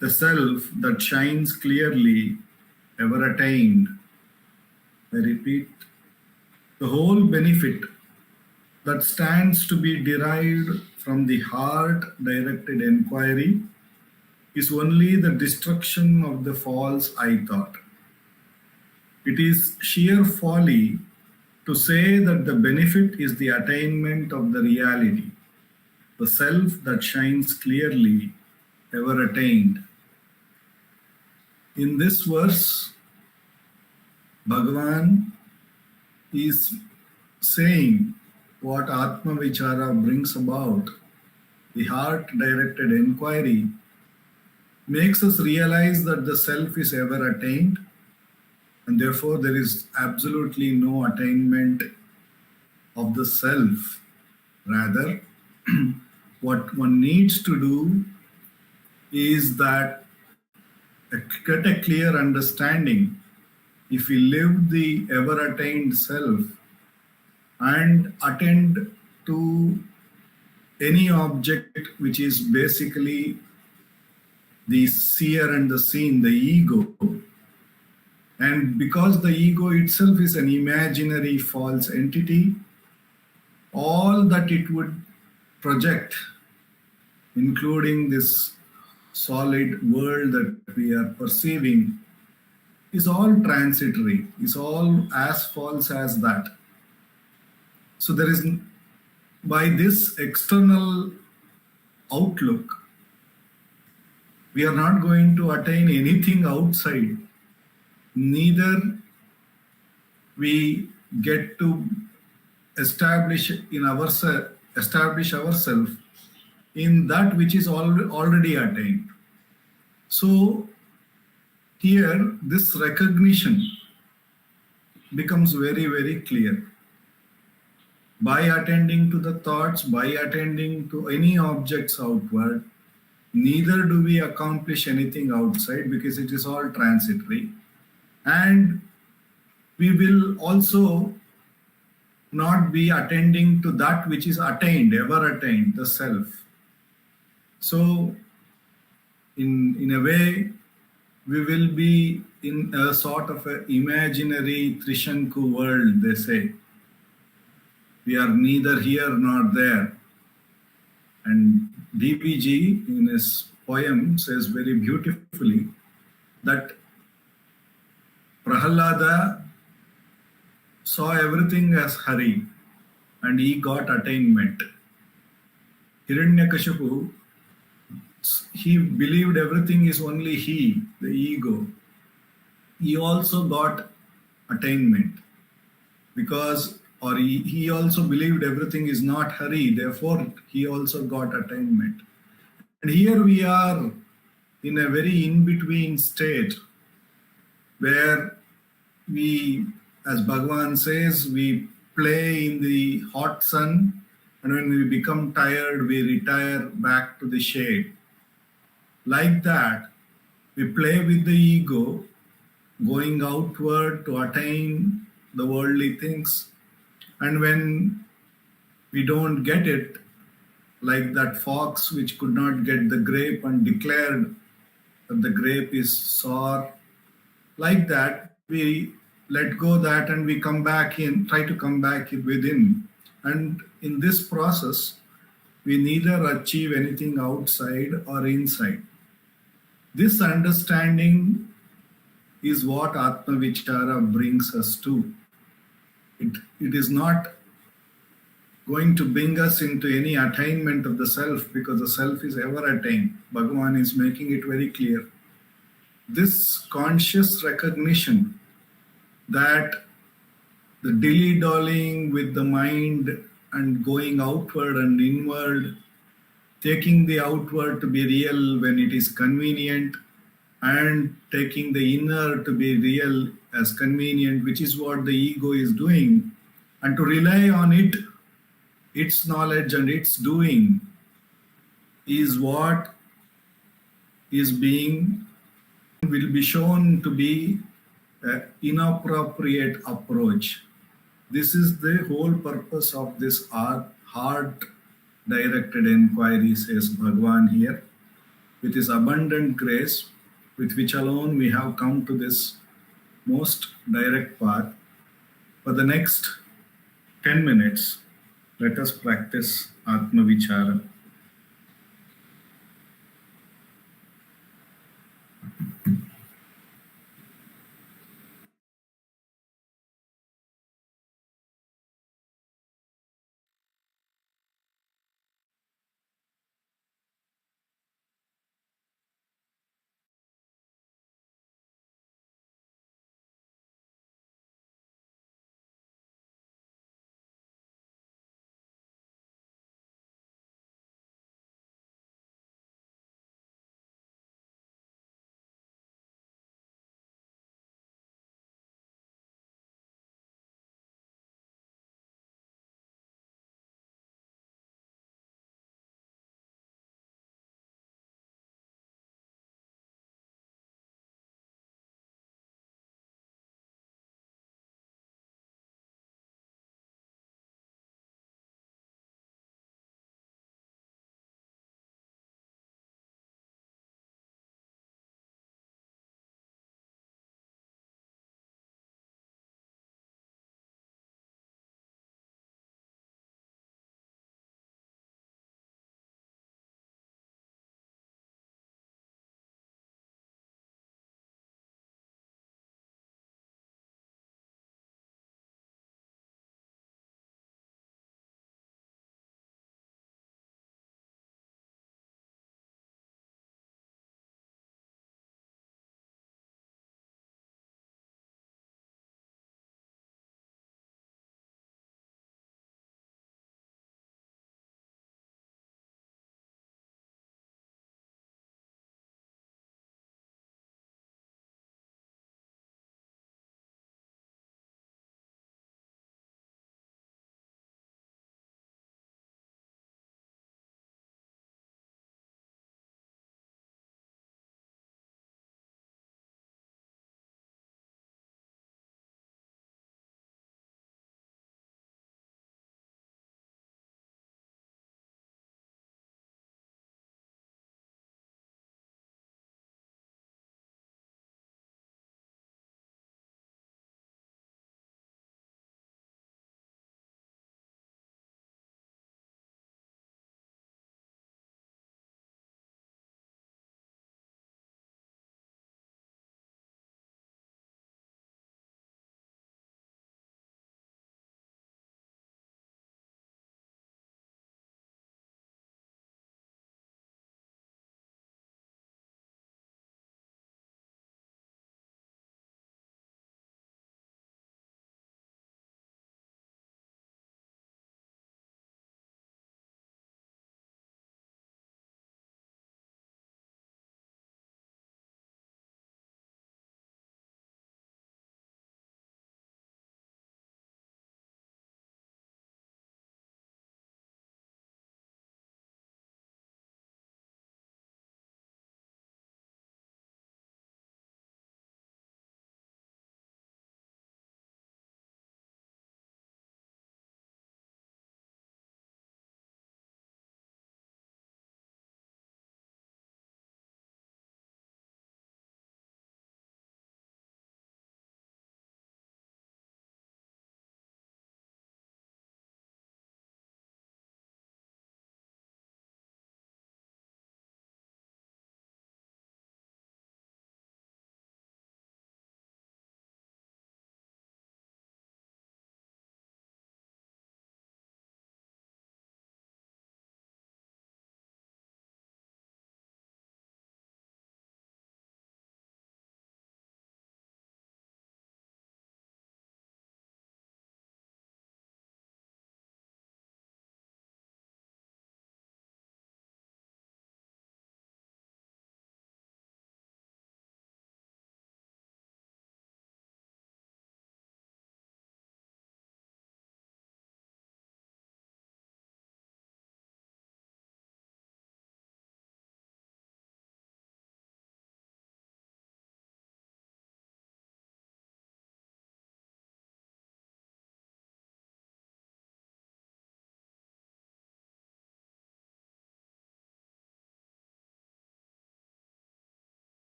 the self that shines clearly, ever attained. I repeat, the whole benefit that stands to be derived from the heart-directed enquiry is only the destruction of the false I thought. It is sheer folly to say that the benefit is the attainment of the reality, the self that shines clearly, ever attained. In this verse, Bhagavan is saying what Atma Vichara brings about. The heart-directed enquiry makes us realize that the self is ever attained, and therefore there is absolutely no attainment of the self. Rather, what one needs to do is that get a clear understanding. If we live the ever attained self and attend to any object which is basically the seer and the seen, the ego, and because the ego itself is an imaginary false entity, all that it would project, including this solid world that we are perceiving, is all transitory, is all as false as that. So there is, by this external outlook, we are not going to attain anything outside. Neither we get to establish ourselves in that which is already attained. So here this recognition becomes very, very clear. By attending to the thoughts, by attending to any objects outward, neither do we accomplish anything outside because it is all transitory. And we will also not be attending to that which is attained, ever attained, the self. So, in a way, we will be in a sort of an imaginary Trishanku world, they say. We are neither here nor there. And DPG in his poem says very beautifully that Prahalada saw everything as Hari and he got attainment. Hiranyakashipu, he believed everything is only he, the ego. He also got attainment. because, or he also believed everything is not hurry, therefore he also got attainment. And here we are in a very in-between state where we, as Bhagavan says, we play in the hot sun, and when we become tired, we retire back to the shade. Like that, we play with the ego, going outward to attain the worldly things. And when we don't get it, like that fox which could not get the grape and declared that the grape is sour, like that, we let go that and we come back in, try to come back within. And in this process, we neither achieve anything outside or inside. This understanding is what Atma Vichara brings us to. It is not going to bring us into any attainment of the self, because the self is ever attained. Bhagavan is making it very clear. This conscious recognition that the dilly-dallying with the mind and going outward and inward, taking the outward to be real when it is convenient, and taking the inner to be real as convenient, which is what the ego is doing, and to rely on it, its knowledge and its doing, is what is being, will be shown to be an inappropriate approach. This is the whole purpose of this heart-directed inquiry, says Bhagavan here. With his abundant grace, with which alone we have come to this most direct path. For the next 10 minutes, let us practice Atma Vichara.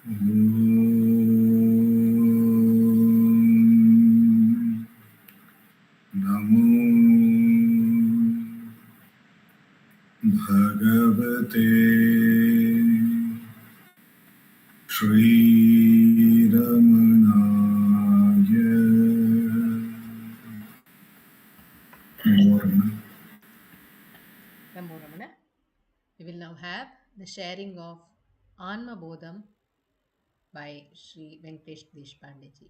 Namo Bhagavate Shri Ramanaya. Namo Ramana. We will now have the sharing of Anma Bodham by Sri Venkatesh Deshpande ji.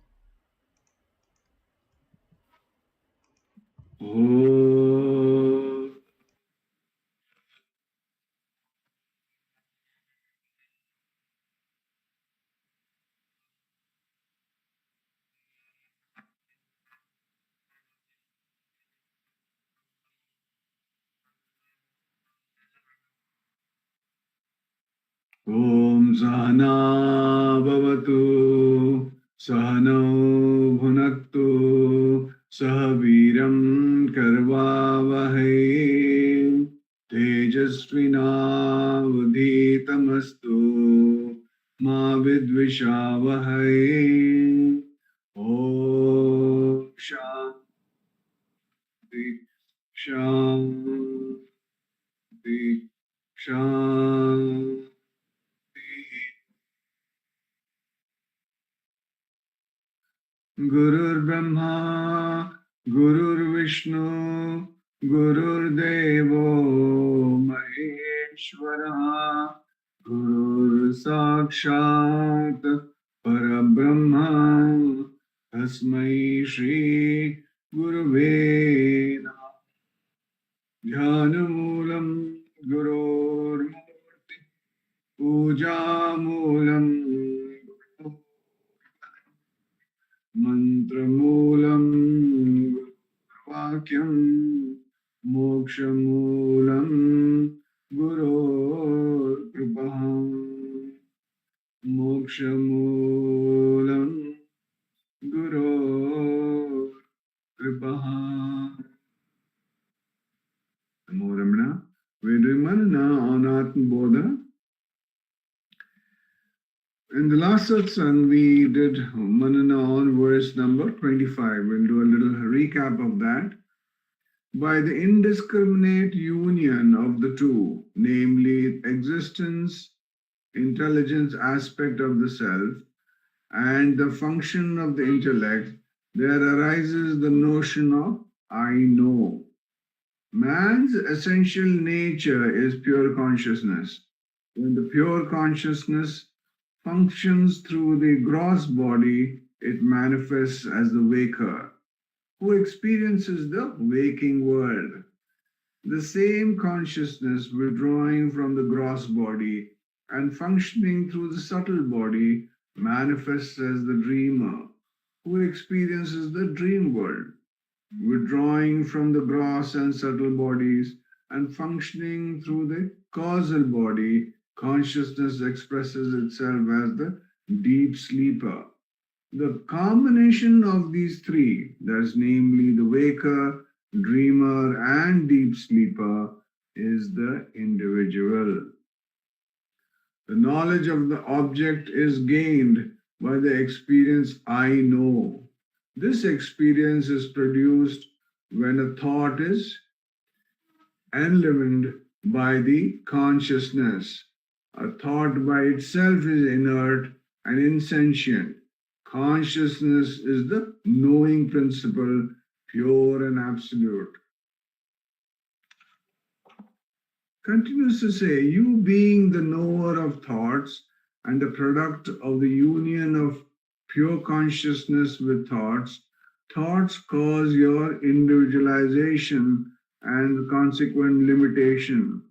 Om Sahana Bhavatu Sahano Bhunaktu Sahaviram Karvavahai Tejasvinavadhitamastu Ma Vidvishavahai. Om Shanti Shanti Shanti. Gurur Brahma, Gurur Vishnu, Gurur Devo Maheshwara, Gurur Sakshat Parabrahma, Tasmai Shri Gurave Namah. Jnanamulam Gurur Murti, Puja Mulam Mantramulam Vakyam Mokshamulam Guru Kripaham Mokshamulam Guru Kripaham. Namo Ramana. We're doing Manana on Atma Bodha. In the last satsang, we did Manana on verse number 25. We'll do a little recap of that. By the indiscriminate union of the two, namely existence, intelligence aspect of the self, and the function of the intellect, there arises the notion of I know. Man's essential nature is pure consciousness. When the pure consciousness functions through the gross body, it manifests as the waker, who experiences the waking world. The same consciousness withdrawing from the gross body and functioning through the subtle body manifests as the dreamer, who experiences the dream world. Withdrawing from the gross and subtle bodies and functioning through the causal body, consciousness expresses itself as the deep sleeper. The combination of these three, that's namely the waker, dreamer, and deep sleeper, is the individual. The knowledge of the object is gained by the experience I know. This experience is produced when a thought is enlivened by the consciousness. A thought by itself is inert and insentient. Consciousness is the knowing principle, pure and absolute. Continues to say, you being the knower of thoughts and the product of the union of pure consciousness with thoughts, thoughts cause your individualization and consequent limitation.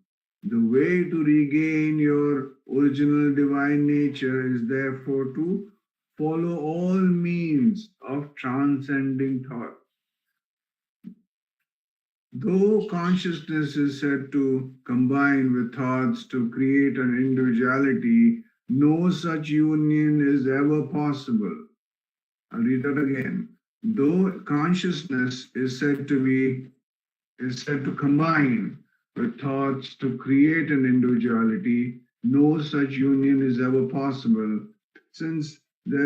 The way to regain your original divine nature is therefore to follow all means of transcending thought. Though consciousness is said to combine with thoughts to create an individuality, no such union is ever possible. I'll read that again. Though consciousness is said to combine with thoughts to create an individuality, no such union is ever possible, since they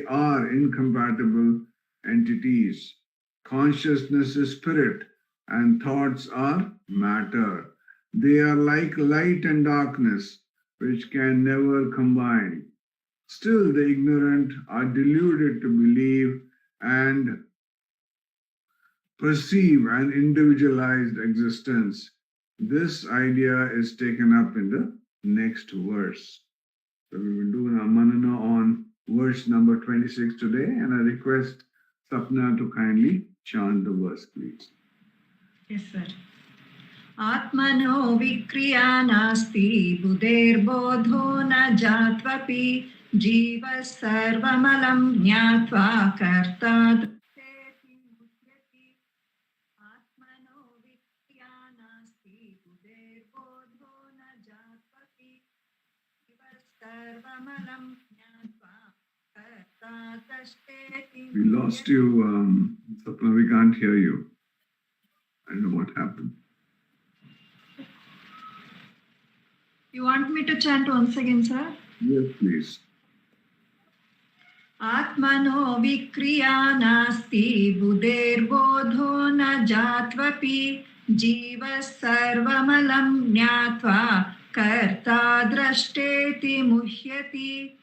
are incompatible entities. Consciousness is spirit and thoughts are matter. They are like light and darkness, which can never combine. Still, the ignorant are deluded to believe and perceive an individualized existence. This idea is taken up in the next verse. So we will do a manana on verse number 26 today, and I request Sapna to kindly chant the verse, please. Yes, sir. Atmano vikriya nasti buddhirbodho na jatvapi jiva sarvamalam jnatva karta drashteti muhyati. Atmano vikriya nasti buddhirbodho na jatvapi jiva sarvamalam jnatva karta drashteti. We lost you, Sapna. We can't hear you. I don't know what happened. You want me to chant once again, sir? Yes, please. Atmano vikriya nasti buddhirbodho na jatvapi jiva sarvamalam jnatva karta drashteti muhyati.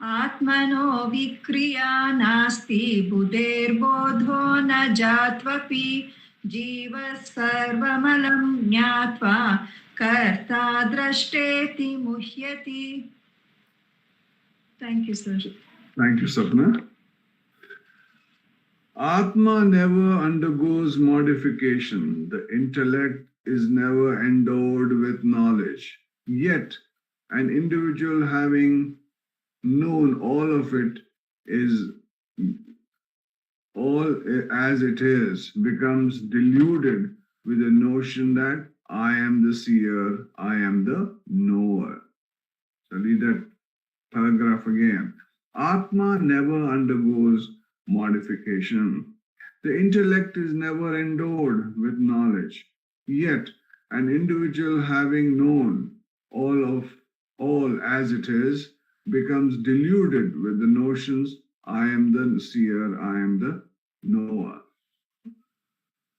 Atmano vikriya nasti buddhirbodho na jatvapi jiva sarvamalam jnatva karta drashteti muhyati. Thank you, sir. Thank you, Sapna. Atma never undergoes modification. The intellect is never endowed with knowledge. Yet, an individual having known all of it is all as it is, becomes deluded with the notion that I am the seer, I am the knower. So read that paragraph again. Atma never undergoes modification. The intellect is never endowed with knowledge. Yet, an individual having known all as it is, becomes deluded with the notions I am the seer, I am the knower.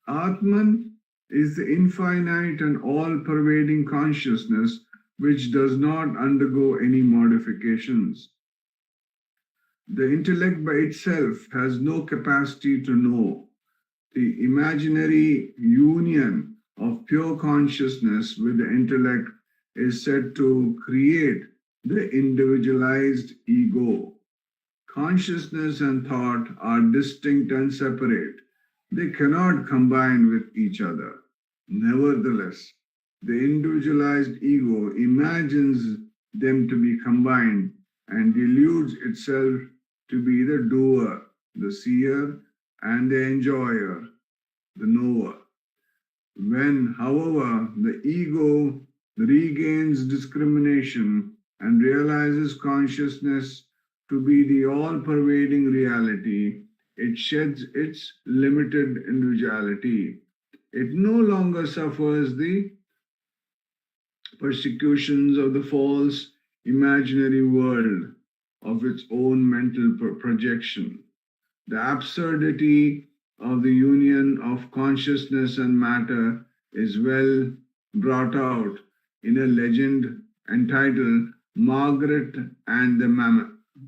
Atman is the infinite and all-pervading consciousness which does not undergo any modifications. The intellect by itself has no capacity to know. The imaginary union of pure consciousness with the intellect is said to create the individualized ego. Consciousness and thought are distinct and separate. They cannot combine with each other. Nevertheless, the individualized ego imagines them to be combined and deludes itself to be the doer, the seer, and the enjoyer, the knower. When, however, the ego regains discrimination and realizes consciousness to be the all-pervading reality, it sheds its limited individuality. It no longer suffers the persecutions of the false imaginary world of its own mental projection. The absurdity of the union of consciousness and matter is well brought out in a legend entitled Margaret and the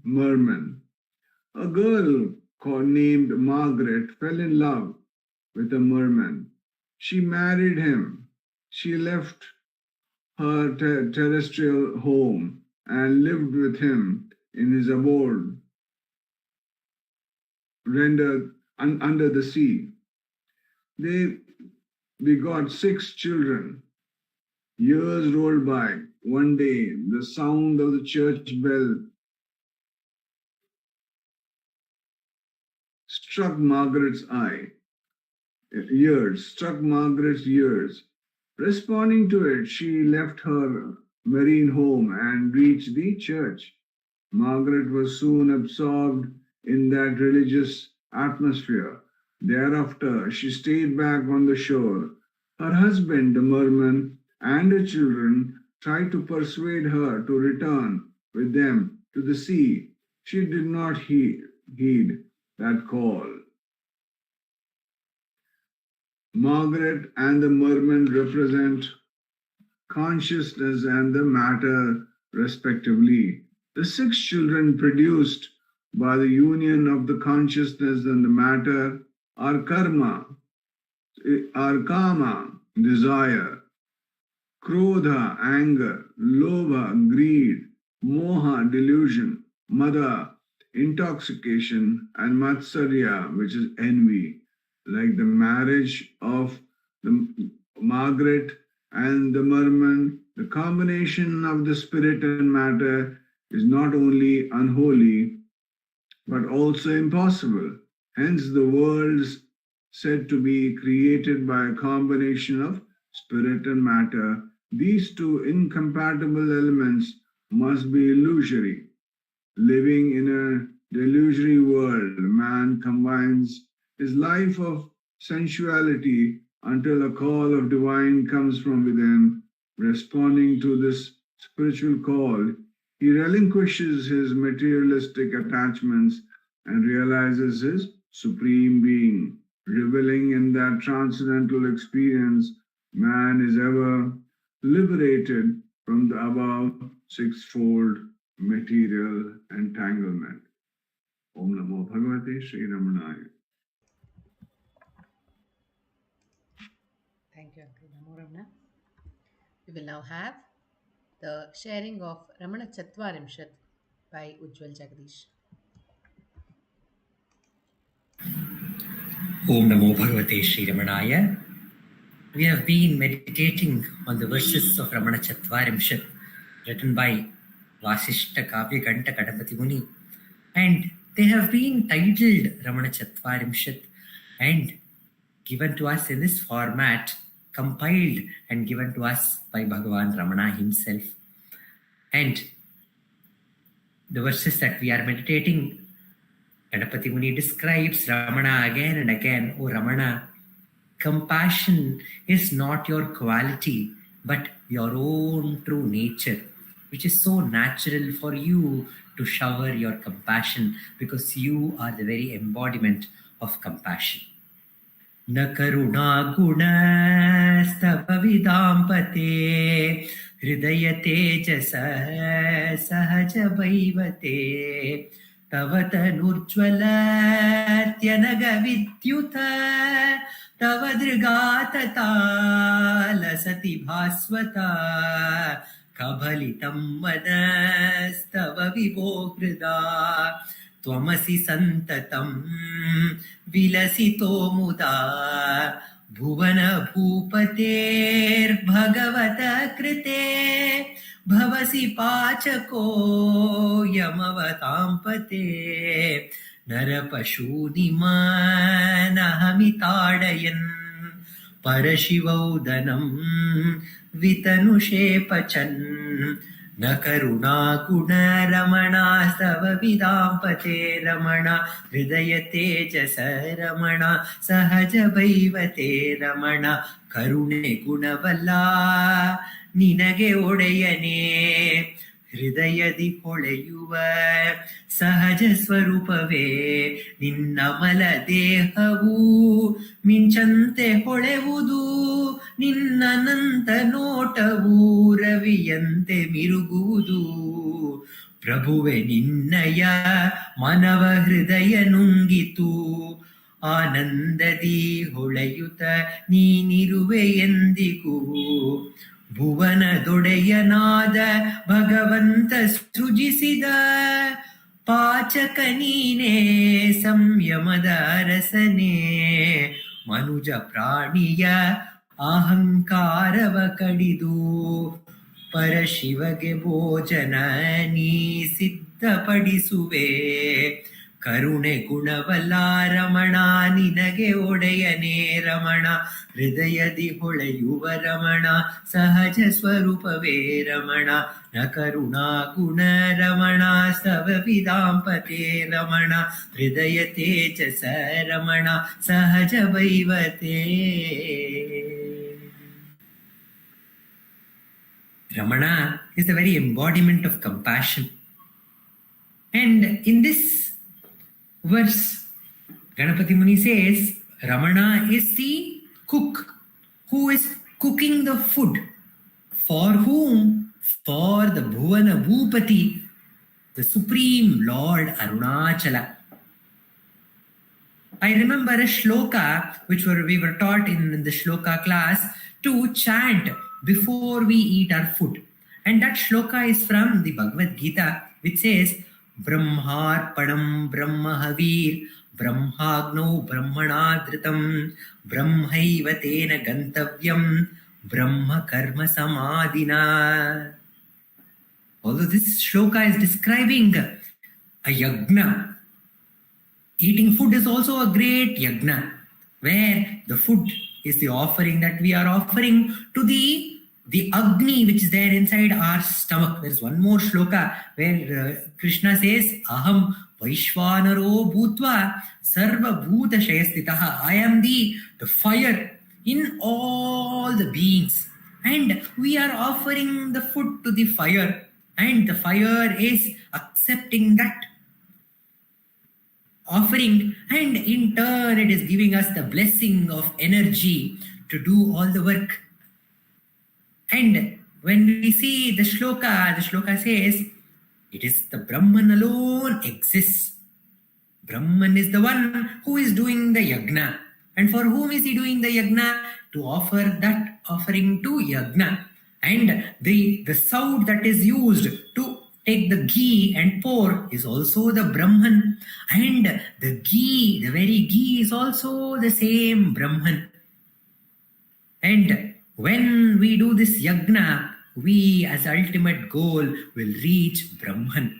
Merman. A girl named Margaret fell in love with a merman. She married him. She left her terrestrial home and lived with him in his abode under the sea. They begot 6 children. Years rolled by. One day, the sound of the church bell struck Margaret's ears. Responding to it, she left her marine home and reached the church. Margaret was soon absorbed in that religious atmosphere. Thereafter, she stayed back on the shore. Her husband, the merman, and the children tried to persuade her to return with them to the sea. She did not heed that call. Margaret and the merman represent consciousness and the matter respectively. The 6 children produced by the union of the consciousness and the matter are kama, desire, krodha, anger, lobha, greed, moha, delusion, mada, intoxication, and matsarya, which is envy. Like the marriage of the Margaret and the merman, the combination of the spirit and matter is not only unholy, but also impossible. Hence, the worlds said to be created by a combination of spirit and matter. These 2 incompatible elements must be illusory. Living in a delusory world, man combines his life of sensuality until a call of divine comes from within. Responding to this spiritual call, he relinquishes his materialistic attachments and realizes his supreme being. Reveling in that transcendental experience, man is ever liberated from the above 6-fold material entanglement. Om Namo Bhagavate Sri Ramanaya. Thank you, Uncle Namo Ramana. We will now have the sharing of Ramanacentre by Ujwal Jagadeesh. Om Namo Bhagavate Sri Ramanaya. We have been meditating on the verses of Ramanacentre written by Vasishta Kavya Ganta Kadapati Muni, and they have been titled Ramanacentre and given to us in this format, compiled and given to us by Bhagavan Ramana himself. And the verses that we are meditating, Ganapati Muni describes Ramana again and again. Oh Ramana, compassion is not your quality, but your own true nature, which is so natural for you to shower your compassion, because you are the very embodiment of compassion. Na karuna guna stavavidampate hridaya tejasa sahaja vaivate tavatanurjvala tyanaga vidyuta tavadrigatata lasati bhasvata kabhalitam manastava vibogrida Tvamasi santatam vilasito muda bhuvana bhupater bhagavata krite bhavasi pachako yamavatampate narapashunima nahamitadayan parashivaudanam vitanushepachan na karuna guna ramana stavavidampate ramana hridaya tejasa ramana sahaja vaivate ramana karune gunavalla ninage odayane ಹೃದಯದಿ ಹೊಳೆಯುವ ಸಹಜ ಸ್ವರೂಪವೇ ನಿನ್ನಮಲ ದೇಹವು ಮಿಂಚಂತೆ ಹೊಳೆವುದು ನಿನ್ನನಂತ ನೋಟವು ರವಿಯಂತೆ ಮಿರುಗುವುದು ಪ್ರಭುವೆ ನಿನ್ನಯ ಮನವ ಹೃದಯ ನುಂಗಿತು ಆನಂದದಿ ಹೊಳೆಯುತ್ತ ನೀನಿರುವೆ ಎಂದಿಗೂ ಭುವನದೊಡೆಯನಾದ ಭಗವಂತ ಸೃಜಿಸಿದ ಪಾಚಕ ನೀನೇ ಸಂಯಮದ ಅರಸನೇ ಮನುಜ ಪ್ರಾಣಿಯ ಅಹಂಕಾರವ ಕಡಿದು ಪರಶಿವಗೆ ಭೋಜನ ನೀ ಸಿದ್ಧಪಡಿಸುವೆ ಕರುಣೆ ಗುಣವಲ್ಲ ರಮಣ ನಿನಗೆ ಒಡೆಯನೇ ರಮಣ ಹೃದಯದಿ ಹೊಳೆಯುವ ರಮಣ ಸಹಜ ಸ್ವರೂಪವೇ ರಮಣ ನ ಕರುಣಾ ಗುಣ ರಮಣ ಸ್ತವವಿದಾಂಪತೆ ರಮಣ ಹೃದಯ ತೇಜಸ ರಮಣ ಸಹಜ ವೈವತೆ Ramana is the very embodiment of compassion. And in this verse, Ganapati Muni says, Ramana is the cook who is cooking the food. For whom? For the Bhuvana Bhupati, the Supreme Lord Arunachala. I remember a shloka which we were taught in the shloka class to chant before we eat our food. And that shloka is from the Bhagavad Gita, which says, Brahmarpanam Brahmahavir Brahmagno Brahmanadritam Brahmaiva Tena Gantavyam Brahma Karma Samadhina. Although this shloka is describing a yagna, eating food is also a great yagna, where the food is the offering that we are offering to the Agni which is there inside our stomach. There is one more shloka where Krishna says, Aham Vaishvanaro Bhutva Sarva Bhuta Shayastitaha. I am the fire in all the beings. And we are offering the food to the fire. And the fire is accepting that offering. And in turn, it is giving us the blessing of energy to do all the work. And when we see the shloka says, it is the Brahman alone exists. Brahman is the one who is doing the yagna. And for whom is he doing the yagna? To offer that offering to yagna. And the soud that is used to take the ghee and pour is also the Brahman. And the ghee, the very ghee is also the same Brahman. And when we do this yagna, we as ultimate goal will reach Brahman.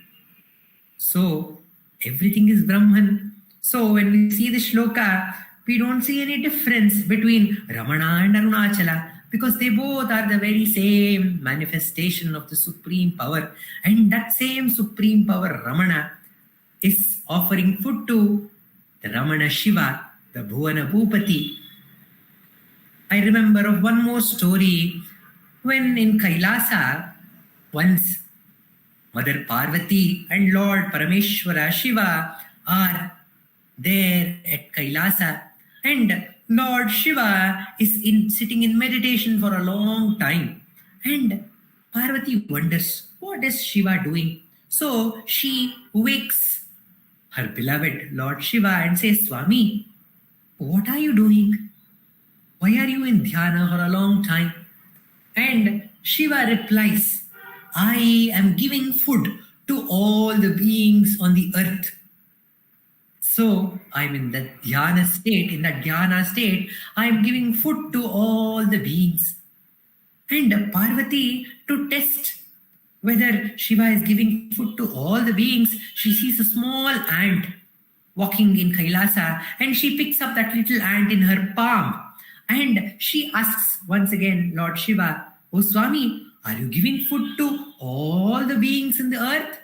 So everything is Brahman. So when we see the shloka, we don't see any difference between Ramana and Arunachala, because they both are the very same manifestation of the supreme power. And that same supreme power, Ramana, is offering food to the Ramana Shiva, the Bhuvana Bhupati. I remember of one more story when in Kailasa, once Mother Parvati and Lord Parameshwara Shiva are there at Kailasa, and Lord Shiva is sitting in meditation for a long time. And Parvati wonders, what is Shiva doing? So she wakes her beloved Lord Shiva and says, Swami, what are you doing? Why are you in dhyana for a long time? And Shiva replies, I am giving food to all the beings on the earth. So I'm in that dhyana state, I'm giving food to all the beings. And Parvati, to test whether Shiva is giving food to all the beings, she sees a small ant walking in Kailasa, and she picks up that little ant in her palm. And she asks once again Lord Shiva, Oh Swami, are you giving food to all the beings in the earth?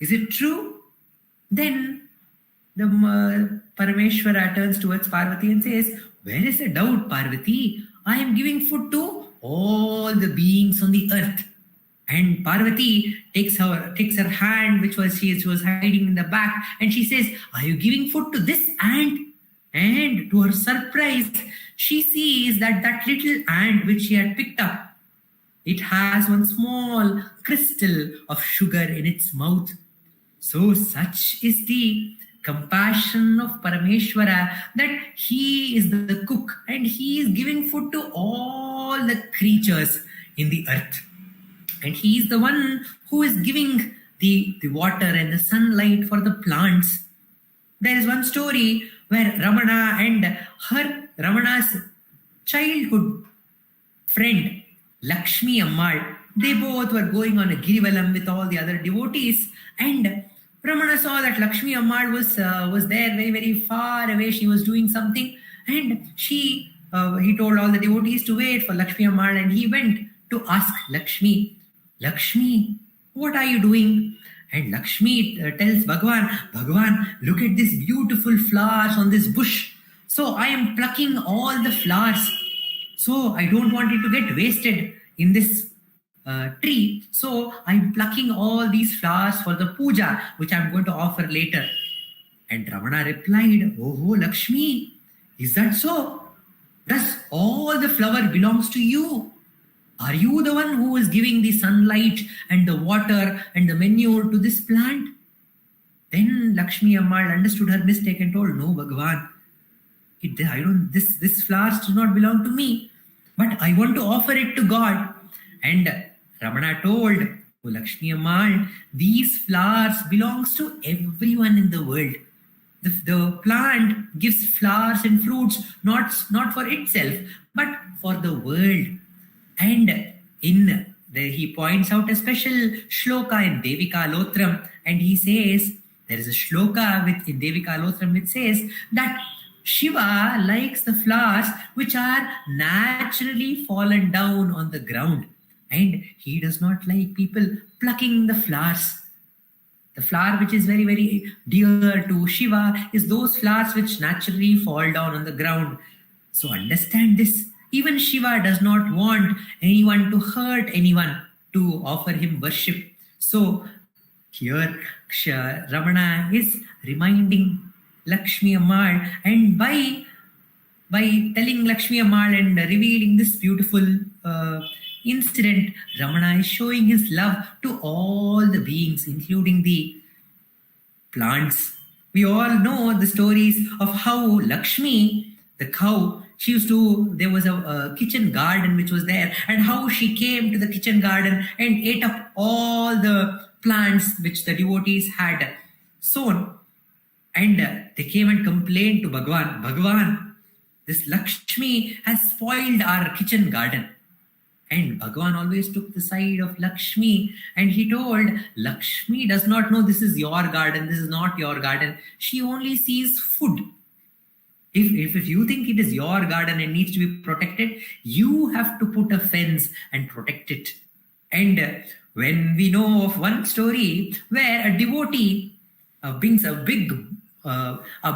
Is it true? Then the Parameshwara turns towards Parvati and says, where is the doubt, Parvati? I am giving food to all the beings on the earth. And Parvati takes her hand, which she was hiding in the back, and she says, are you giving food to this ant? And to her surprise, she sees that little ant which she had picked up, it has one small crystal of sugar in its mouth. So such is the compassion of Parameshwara, that he is the cook and he is giving food to all the creatures in the earth. And he is the one who is giving the water and the sunlight for the plants. There is one story where Ramana and Ramana's childhood friend, Lakshmi Ammal, they both were going on a Girivalam with all the other devotees, and Ramana saw that Lakshmi Ammal was there very, very far away. She was doing something, and he told all the devotees to wait for Lakshmi Ammal, and he went to ask Lakshmi, what are you doing? And Lakshmi tells Bhagavan, look at these beautiful flowers on this bush. So I am plucking all the flowers. So I don't want it to get wasted in this tree. So I'm plucking all these flowers for the puja, which I'm going to offer later. And Ramana replied, "Oh, Lakshmi, is that so? Does all the flower belongs to you? Are you the one who is giving the sunlight and the water and the manure to this plant?" Then Lakshmi Ammal understood her mistake and told, "No, Bhagavan, this flowers do not belong to me, but I want to offer it to God." And Ramana told, "Oh, Lakshmi Ammal, these flowers belongs to everyone in the world. The plant gives flowers and fruits not for itself, but for the world." And he points out a special shloka in Devika Lotram, and he says, there is a shloka in Devika Lotram which says that Shiva likes the flowers which are naturally fallen down on the ground, and he does not like people plucking the flowers. The flower which is very, very dear to Shiva is those flowers which naturally fall down on the ground. So understand this. Even Shiva does not want anyone to hurt anyone to offer him worship. So here Ramana is reminding Lakshmi Ammal, and by telling Lakshmi Ammal and revealing this beautiful incident, Ramana is showing his love to all the beings, including the plants. We all know the stories of how Lakshmi, the cow, there was a kitchen garden which was there, and how she came to the kitchen garden and ate up all the plants which the devotees had sown. And they came and complained to Bhagavan, "Bhagavan, this Lakshmi has spoiled our kitchen garden." And Bhagavan always took the side of Lakshmi, and he told, "Lakshmi does not know this is your garden, this is not your garden. She only sees food. If you think it is your garden and needs to be protected, you have to put a fence and protect it." And when we know of one story where a devotee brings a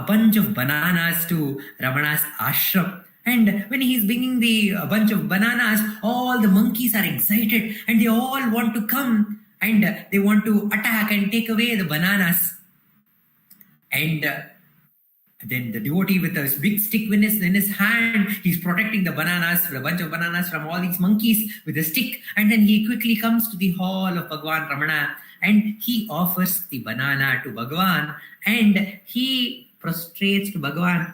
bunch of bananas to Ramana's ashram, and when he's bringing a bunch of bananas, all the monkeys are excited and they all want to come and they want to attack and take away the bananas. And then the devotee with a big stick in his hand, he's protecting the bunch of bananas from all these monkeys with a stick. And then he quickly comes to the hall of Bhagavan Ramana and he offers the banana to Bhagavan and he prostrates to Bhagavan.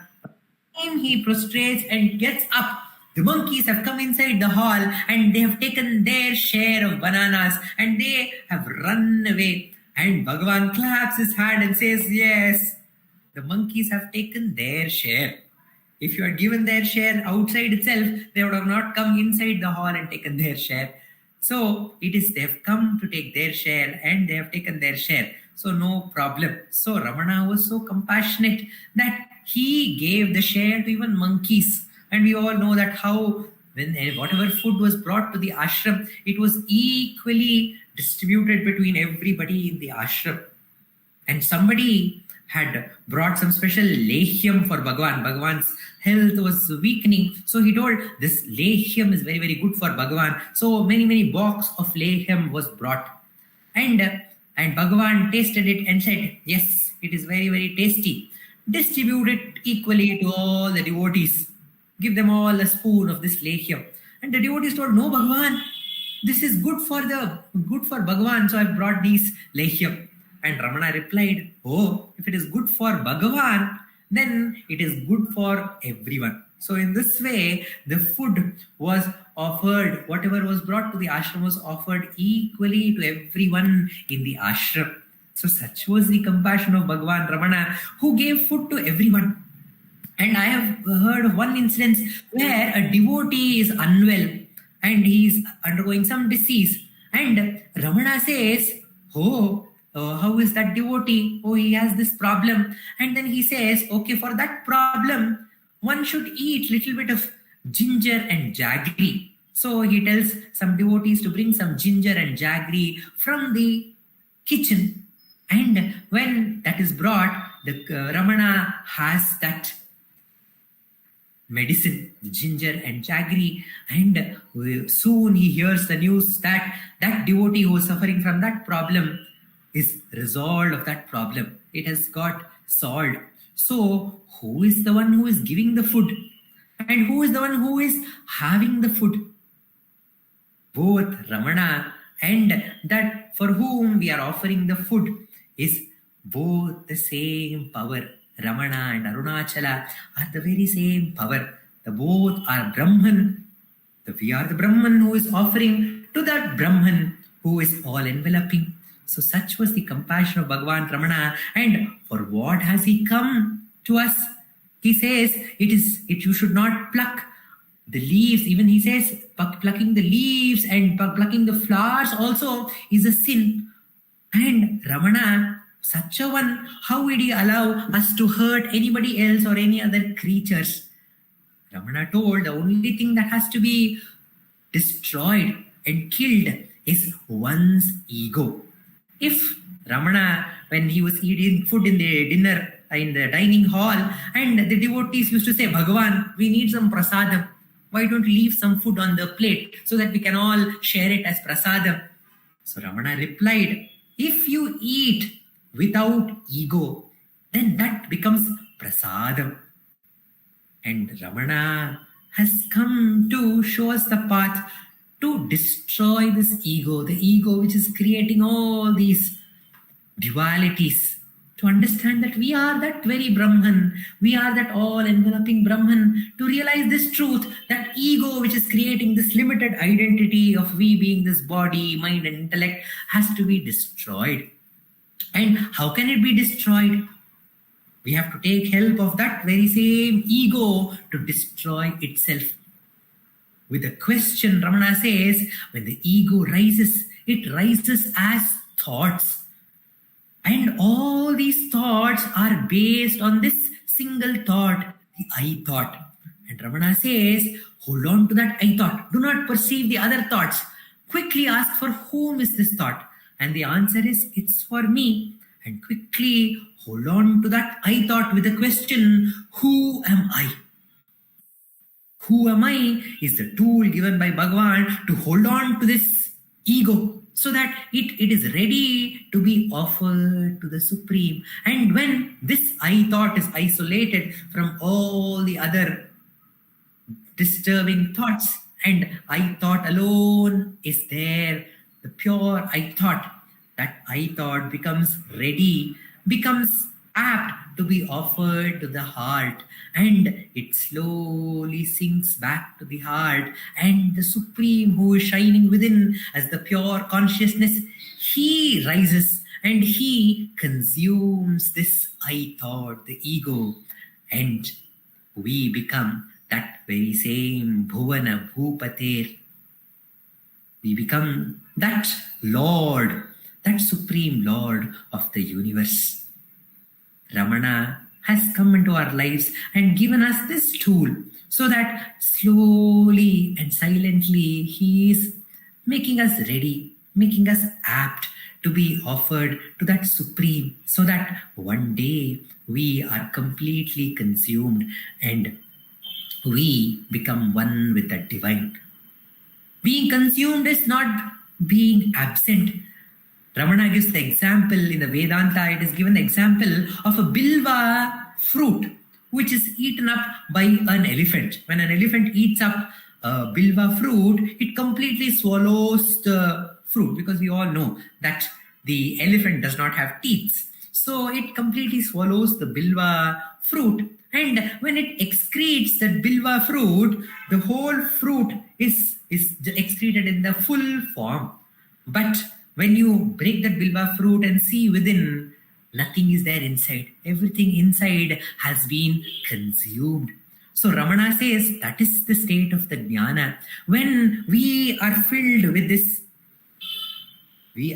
He prostrates and gets up. The monkeys have come inside the hall and they have taken their share of bananas and they have run away. And Bhagavan claps his hand and says, "Yes, the monkeys have taken their share. If you had given their share outside itself, they would have not come inside the hall and taken their share. So they have come to take their share and they have taken their share. So no problem." So Ramana was so compassionate that he gave the share to even monkeys. And we all know that how when whatever food was brought to the ashram, it was equally distributed between everybody in the ashram. And somebody had brought some special lehyam for Bhagavan. Bhagavan's health was weakening. So he told, "This lehyam is very, very good for Bhagavan." So many box of lehyam was brought. And Bhagavan tasted it and said, "Yes, it is very, very tasty. Distribute it equally to all the devotees. Give them all a spoon of this lehyam." And the devotees told, "No, Bhagavan, this is good for Bhagavan. So I brought these lehyam." And Ramana replied, "Oh, if it is good for Bhagavan, then it is good for everyone." So in this way, the food was offered, whatever was brought to the ashram was offered equally to everyone in the ashram. So such was the compassion of Bhagavan Ramana, who gave food to everyone. And I have heard of one instance where a devotee is unwell and he's undergoing some disease. And Ramana says, "Oh, how is that devotee? Oh, he has this problem." And then he says, "Okay, for that problem, one should eat little bit of ginger and jaggery." So he tells some devotees to bring some ginger and jaggery from the kitchen. And when that is brought, the Ramana has that medicine, the ginger and jaggery, and soon he hears the news that that devotee who is suffering from that problem is resolved of that problem. It has got solved. So who is the one who is giving the food? And who is the one who is having the food? Both Ramana and that for whom we are offering the food is both the same power. Ramana and Arunachala are the very same power. The both are Brahman. We are the Brahman who is offering to that Brahman who is all enveloping. So such was the compassion of Bhagavan Ramana. And for what has he come to us? He says you should not pluck the leaves. Even he says plucking the leaves and plucking the flowers also is a sin. And Ramana, such a one, how would he allow us to hurt anybody else or any other creatures? Ramana told the only thing that has to be destroyed and killed is one's ego. If Ramana, when he was eating food in the dinner, in the dining hall, and the devotees used to say, Bhagavan, we need some prasadam. Why don't you leave some food on the plate so that we can all share it as prasadam? So Ramana replied, if you eat without ego, then that becomes prasadam. And Ramana has come to show us the path to destroy this ego, the ego which is creating all these dualities, to understand that we are that very Brahman, we are that all-enveloping Brahman, to realize this truth, that ego which is creating this limited identity of we being this body, mind and intellect has to be destroyed. And how can it be destroyed? We have to take help of that very same ego to destroy itself. With a question, Ramana says, when the ego rises, it rises as thoughts. And all these thoughts are based on this single thought, the I thought. And Ramana says, hold on to that I thought. Do not perceive the other thoughts. Quickly ask, for whom is this thought? And the answer is, it's for me. And quickly hold on to that I thought with the question, who am I? Who am I is the tool given by Bhagavan to hold on to this ego so that it is ready to be offered to the Supreme. And when this I thought is isolated from all the other disturbing thoughts, and I thought alone is there, the pure I thought, that I thought becomes ready, becomes apt to be offered to the heart, and it slowly sinks back to the heart, and the Supreme who is shining within as the pure consciousness, he rises and he consumes this I thought, the ego, and we become that very same Bhuvana Bhupater. We become that Lord, that Supreme Lord of the universe. Ramana has come into our lives and given us this tool so that slowly and silently he is making us ready, making us apt to be offered to that Supreme, so that one day we are completely consumed and we become one with the divine. Being consumed is not being absent. Ramana gives the example in the Vedanta, it is given the example of a bilva fruit which is eaten up by an elephant. When an elephant eats up a bilva fruit, it completely swallows the fruit, because we all know that the elephant does not have teeth. So it completely swallows the bilva fruit. And when it excretes that bilva fruit, the whole fruit is excreted in the full form. But when you break that bilva fruit and see within, nothing is there inside. Everything inside has been consumed. So Ramana says that is the state of the jnana. When we are filled with this,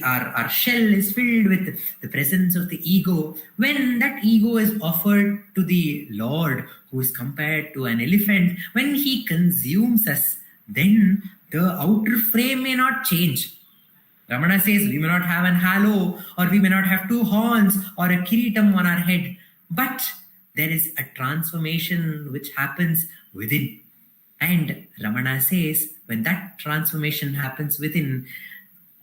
our shell is filled with the presence of the ego. When that ego is offered to the Lord, who is compared to an elephant, when he consumes us, then the outer frame may not change. Ramana says we may not have an halo, or we may not have two horns or a kiritam on our head, but there is a transformation which happens within. And Ramana says, when that transformation happens within,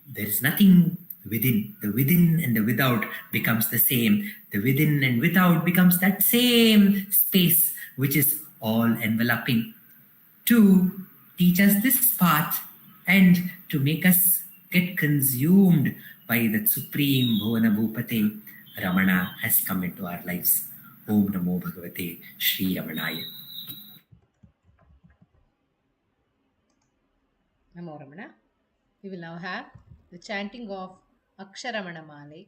there is nothing within. The within and the without becomes the same. The within and without becomes that same space which is all enveloping. To teach us this path and to make us get consumed by that supreme Bhuvana Bhupate, Ramana has come into our lives. Om Namo Bhagavate Shri Ramanaya. Namo Ramana. We will now have the chanting of Aksharamanamalai.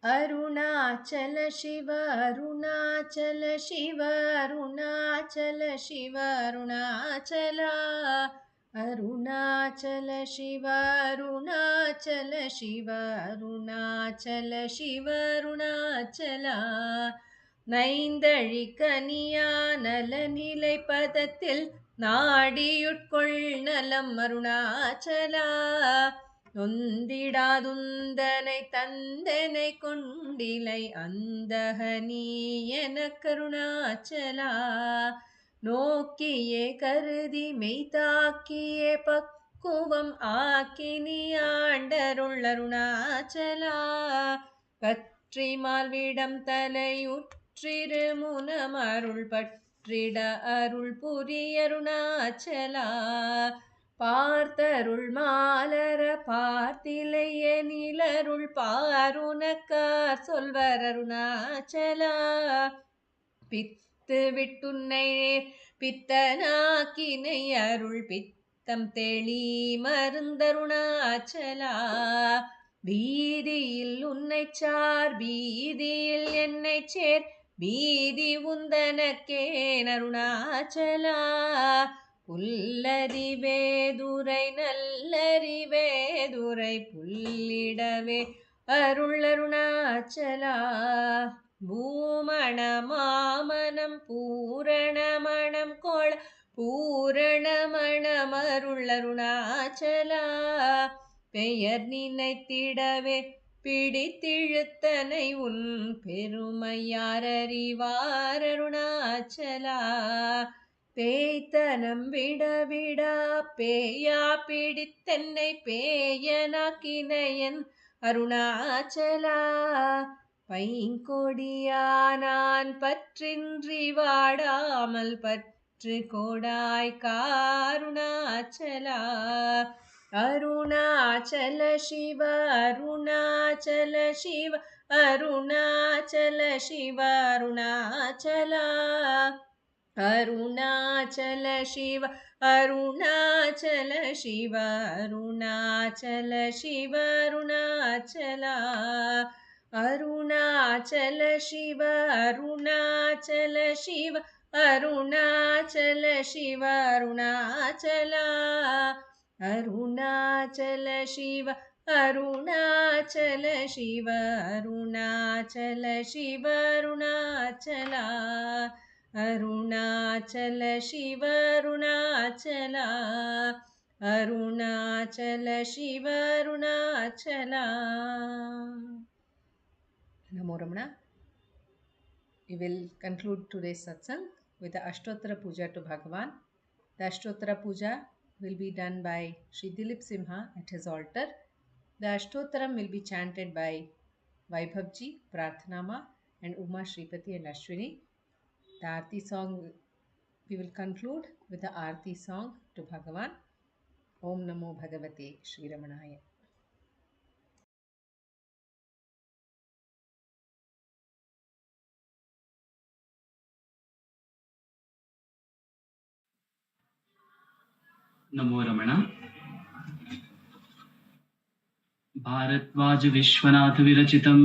Arunachala Shiva, Arunachala Shiva, Arunachala Shiva, Arunachala. Arunachala Shiva, Arunachala Shiva, Arunachala Shiva, Arunachala. நைந்தழிக்கனியா நலநிலை பதத்தில் நாடியுட்கொள் நலம் அருணாச்சலா. நொந்திடாதுந்தனை தந்தனை கொண்டிலை அந்தகனீ எனக்கருணாச்சலா. நோக்கியே கருதி மெய்தாக்கியே பக்குவம் acne ஆண்டருள் Arunachala. பற்றி மால்விடம் தலையுற்றிரு முனம் அருள் பற்றிட அருள் புரியருணாச்சலா. பார்த்தருள் மாலர பார்த்திலைய நிலருள் பாருனக்கார் சொல்வர் அருணாச்சலா. பித்து விட்டுன்னை பித்தனாக்கினை அருள் பித்தம் தெளி மருந்தருணாச்சலா. பீதியில் உன்னை sir பீதியில் என்னை சேர் பீதி உந்தனக்கே அருணாச்சலா. புல்லறிவேதுரை நல்லறிவேதுரை புல்லிடவே அருள் அருணாச்சலா. பூமண மாமனம் பூரணமணம் கோள பூரணமணம் அருள் அருணாச்சலா. பெயர் நினைத்திடவே பிடித்திழுத்தனை உன் பெருமையாரறிவார் அருணாச்சலா. பேய்த்தனம் விடவிடா பேயா பிடித்தென்னை பேயனாக்கினையன் அருணாச்சலா. பைங்கொடியானான் பற்றின்றி வாடாமல் பற்று கோடாய் காருணாச்சலா. அருணாச்சல சிவ அருணாச்சல சிவ அருணாச்சல சிவ அருணாச்சலா. அருணாச்சல சிவ அருணாச்சல சிவ அருணாச்சல சிவ அருணாச்சலா. அருணாச்சல சிவ அருணாச்சல சிவ அருணாச்சல சிவ அருணாச்சலா. அருணாச்சல சிவ அருணாச்சல சிவ அருணாச்சல சிவ அருணாச்சலா. அருணாச்சல சிவ அருணாச்சலா. அருணாச்சல சிவ Arunachala. Namo Ramana. We will conclude today's satsang with the Ashtottara Puja to Bhagavan. The Ashtottara Puja will be done by Sri Dileep Simha at his altar. The Ashtottaram will be chanted by Vaibhavji, Prarthana, and Uma, Shripati and Ashwini. The Arati song, we will conclude with the Arati song to Bhagavan. Om Namo Bhagavate Shri Ramanaya. नमो रमण. भारद्वाज विश्वनाथ विरचितं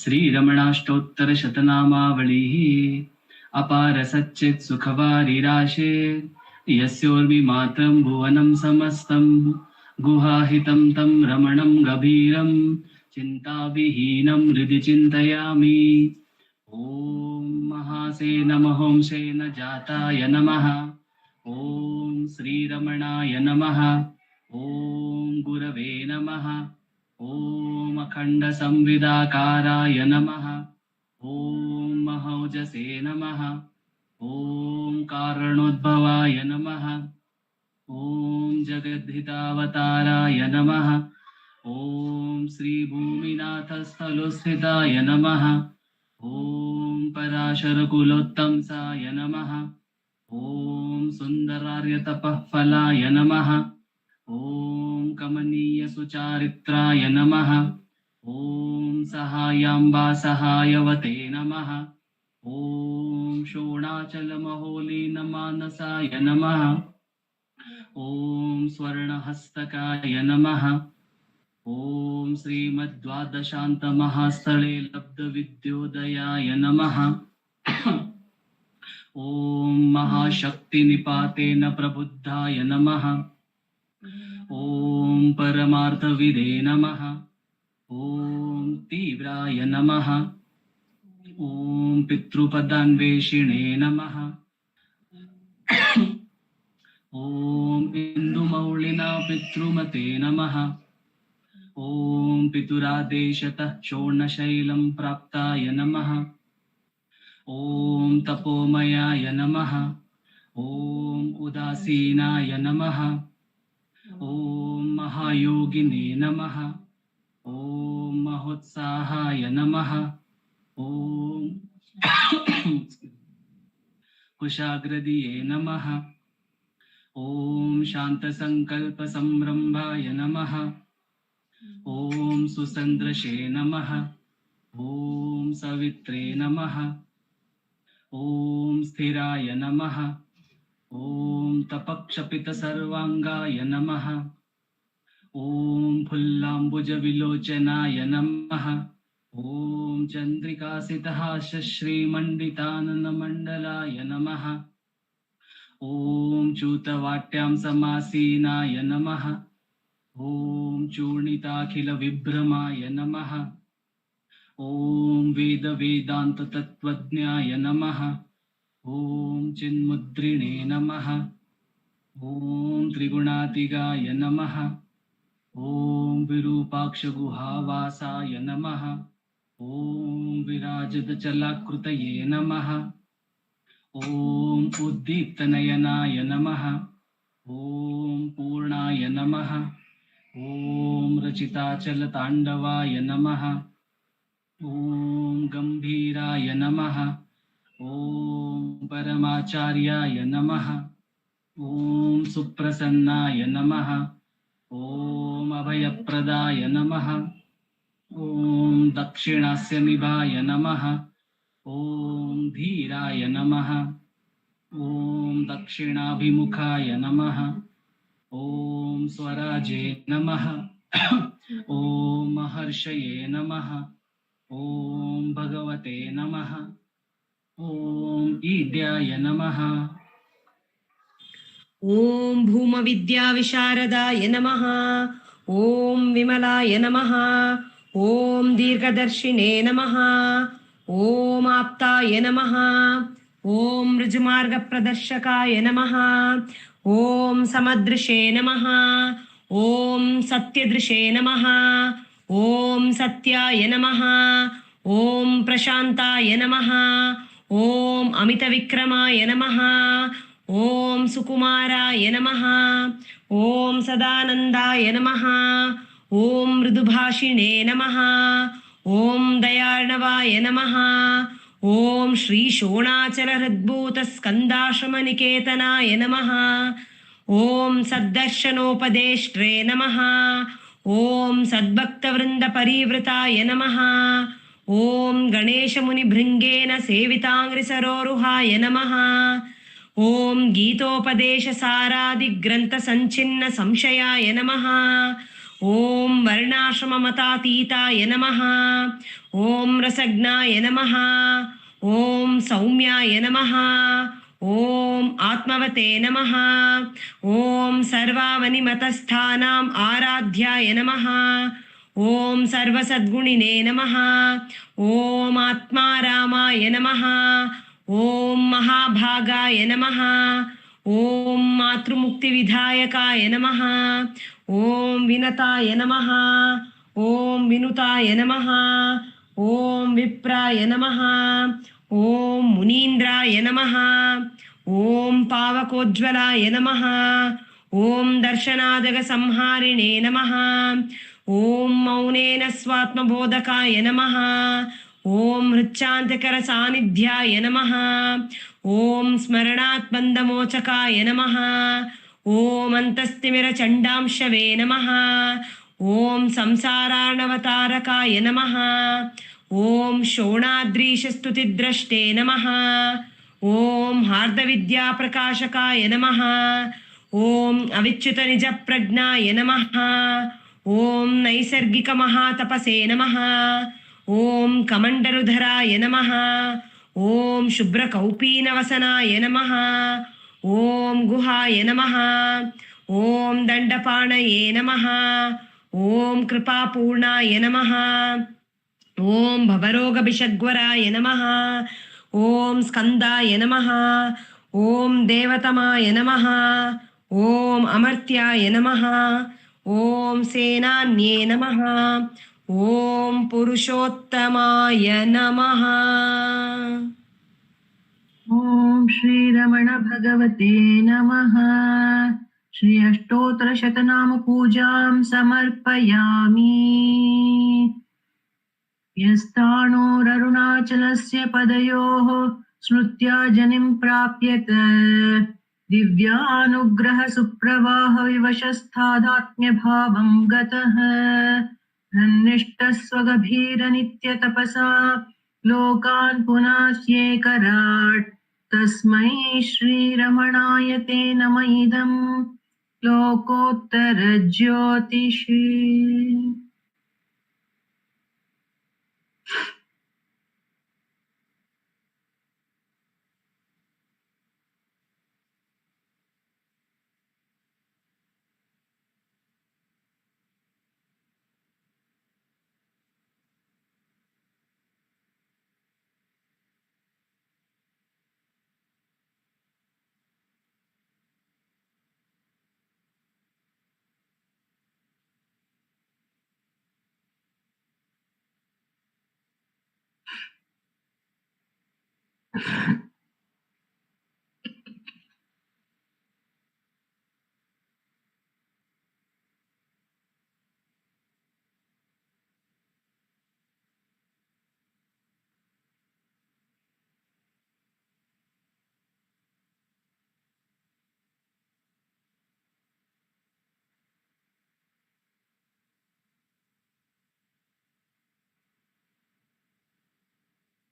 श्रीरमणाष्टोत्तर शतनामावलिः अपार सच्चित् सुखवारिराशे यस्योर्मिमात्रं भुवनं समस्तं गुहाहितं तं रमणं गभीरं चिन्ताविहीनं हृदि चिन्तयामि. ॐ महासेन महोंसेन जाताय नमः. ॐ श्रीरमणाय नमः. ॐ गुरवे नमः. ॐ अखण्डसंविदाकाराय नमः. ॐ महौजसे नमः। ॐ कारणोद्भवाय नमः। ॐ जगद्धितावताराय नमः। ॐ श्रीभूमिनाथस्थलोस्थिताय नमः। ॐ पराशरकुलोत्तंसाय नमः। ॐ सुन्दरार्यतपःफलाय नमः। ॐ कमनीयसुचारित्राय नमः। ॐ सहायाम्बा सहायवते नमः। ॐ शोणाचलमहोलीनमानसाय नमः। ॐ स्वर्णहस्तकाय नमः। ॐ श्रीमद्द्वादशान्तमहास्थले लब्धविद्योदयाय नमः। ॐ महाशक्तिनिपातेन प्रबुद्धाय नमः। ॐ परमार्थविदे नमः। ॐ तीव्राय नमः। ॐ पितृपदान्वेषिणे नमः। ॐ इन्दुमौलिना पितृमते नमः। ॐ पितुरादेशतः शोणशैलं प्राप्ताय नमः। ॐ तपोमयाय नमः। ॐ उदासीनाय नमः। ॐ महायोगिने नमः। ॐ महोत्साहाय नमः। ॐ कुशाग्रदिये नमः। ॐ शान्तसङ्कल्पसंरम्भाय नमः। ॐ सुसन्दृशे नमः। ॐ सवित्रे नमः। ॐ स्थिराय नमः। ॐ तपक्षपितसर्वाङ्गाय नमः। ॐ फुल्लाम्बुजविलोचनाय नमः। ॐ चन्द्रिकासितहासश्रीमण्डिताननमण्डलाय नमः। ॐ च्यूतवाट्यां समासीनाय नमः। ॐ चूर्णिताखिलविभ्रमाय नमः। ॐ वेदवेदान्ततत्त्वज्ञाय नमः। ॐ चिन्मुद्रिणे नमः। ॐ त्रिगुणातिगाय नमः। ॐ विरूपाक्षगुहावासाय नमः। ॐ विराजदचलाकृतये नमः। ॐ उद्दीप्तनयनाय नमः। ॐ पूर्णाय नमः। ॐ रचिताचलताण्डवाय नमः। ॐ गम्भीराय नमः। ॐ परमाचार्याय नमः। ॐ सुप्रसन्नाय नमः। ॐ अभयप्रदाय नमः। ॐ दक्षिणास्यनिभाय नमः। ॐ धीराय नमः। ॐ दक्षिणाभिमुखाय नमः। ॐ स्वराजे नमः। ॐ महर्षये नमः। ॐ भगवते नमः। ॐ ईड्याय नमः। ॐ भूमविद्याविशारदाय नमः। ॐ विमलाय नमः। ॐ दीर्घदर्शिने नमः। ॐ आप्ताय नमः। ॐ ऋजुमार्गप्रदर्शकाय नमः। ॐ समदृशे नमः। ॐ सत्यदृशे नमः। ॐ सत्याय नमः। ॐ प्रशान्ताय नमः। ॐ अमितविक्रमाय नमः। ॐ सुकुमाराय नमः। ॐ सदानन्दाय नमः। ॐ मृदुभाषिणे नमः। ॐ दयार्णवाय नमः। ॐ श्रीशोणाचलहृद्भूतस्कन्दाश्रमनिकेतनाय नमः। ॐ सद्दर्शनोपदेष्ट्रे नमः। ॐ सद्भक्तवृन्दपरिवृताय नमः। ॐ गणेशमुनिभृङ्गेन सेविताङ्घ्रिसरोरुहाय नमः। ॐ गीतोपदेशसारादिग्रन्थसञ्छिन्न संशयाय नमः। ॐ वर्णाश्रममतातीताय नमः। ॐ रसज्ञाय नमः। ॐ सौम्याय नमः। ॐ आत्मवते नमः। ॐ सर्वावनिमतस्थानाम् आराध्याय नमः। ॐ सर्वसद्गुणिने नमः। ॐ आत्मारामाय नमः। ॐ महाभागाय नमः। ॐ मातृमुक्तिविधायकाय नमः। ॐ विनताय नमः। ॐ विनुताय नमः। ॐ सुमिप्राय नमः ॐ मुनीन्द्राय नमः ॐ पावकोज्ज्वलाय नमः ॐ दर्शनादगसंहारिणे नमः ॐ मौनेन स्वात्मबोधकाय नमः ॐ हृच्चान्तकरसान्निध्याय नमः ॐ स्मरणात्मन्दमोचकाय नमः ॐ अन्तस्तिमिरचण्डांशवे नमः ॐ संसारार्णवतारकाय नमः ॐ शोणाद्रीशस्तुतिद्रष्टे नमः ॐ हार्दविद्याप्रकाशकाय नमः ॐ अविच्युतनिजप्रज्ञाय नमः ॐ नैसर्गिकमहातपसे नमः ॐ कमण्डलुधराय नमः ॐ शुभ्रकौपीनवसनाय नमः ॐ गुहाय नमः ॐ दण्डपाणये नमः ॐ कृपापूर्णाय नमः ॐ भवरोगभिषग्वराय नमः ॐ स्कन्दाय नमः ॐ देवतमाय नमः ॐ अमर्त्याय नमः ॐ सेनान्ये नमः ॐ पुरुषोत्तमाय नमः। ॐ श्री रमण भगवते नमः। श्री अष्टोत्तर शतनाम पूजां समर्पयामि। यस्ताणोररुणाचलस्य पदयोः स्मृत्या जनिं प्राप्यत दिव्यानुग्रह सुप्रवाह विवशस्थादात्म्यभावं गतः धन्निष्ठस्वगभीर नित्य तपसा लोकान् पुनास्येकराट् तस्मै श्री रमणाय ते नम इदं लोकोत्तर ज्योतिषी।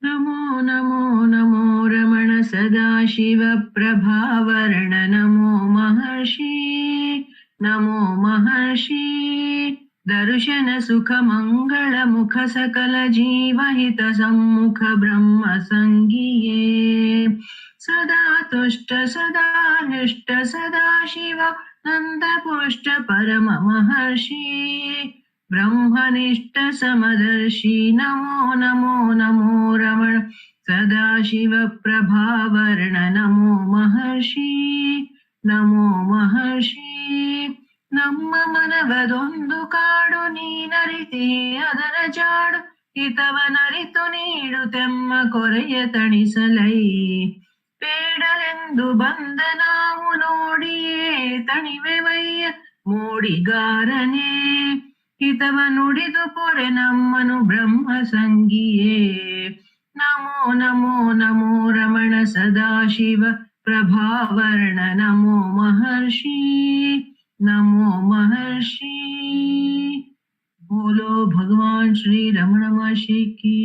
नमो नमो नमो रमण सदाशिव प्रभावरण नमो महर्षि नमो महर्षि दर्शन सुख मंगल मुख सकल जीवहित सम्मुख ब्रह्म संगिये सदा तुष्ट सदा हृष्ट सदा शिव नंद पुष्ट परम महर्षि ब्रह्मनिष्ठ समदर्शी नमो नमो नमो रमण सदाशिव प्रभावर्ण नमो महर्षि नमो महर्षि ನಮ್ಮ ಮನವದೊಂದು ಕಾಡು ನೀನರಿತೆ ಅದರ ಜಾಡು ಹಿತವನರಿತು ನೀಡುತ್ತೆಮ್ಮ ಕೊರೆಯ ತಣಿಸಲೈ ಬೇಡಲೆಂದು ಬಂದ ನಾವು ನೋಡಿಯೇ ತಣಿವೆವಯ್ಯ ಮೋಡಿಗಾರನೇ ಹಿತವ ನುಡಿದು ಪೊರೆ ನಮ್ಮನು ಬ್ರಹ್ಮ ಸಂಗಿಯೇ ನಮೋ ನಮೋ ನಮೋ ರಮಣ ಸದಾಶಿವ ಪ್ರಭಾವರ್ಣ ನಮೋ महर्षि नमो महर्षि। बोलो भगवान श्री रमण महर्षि की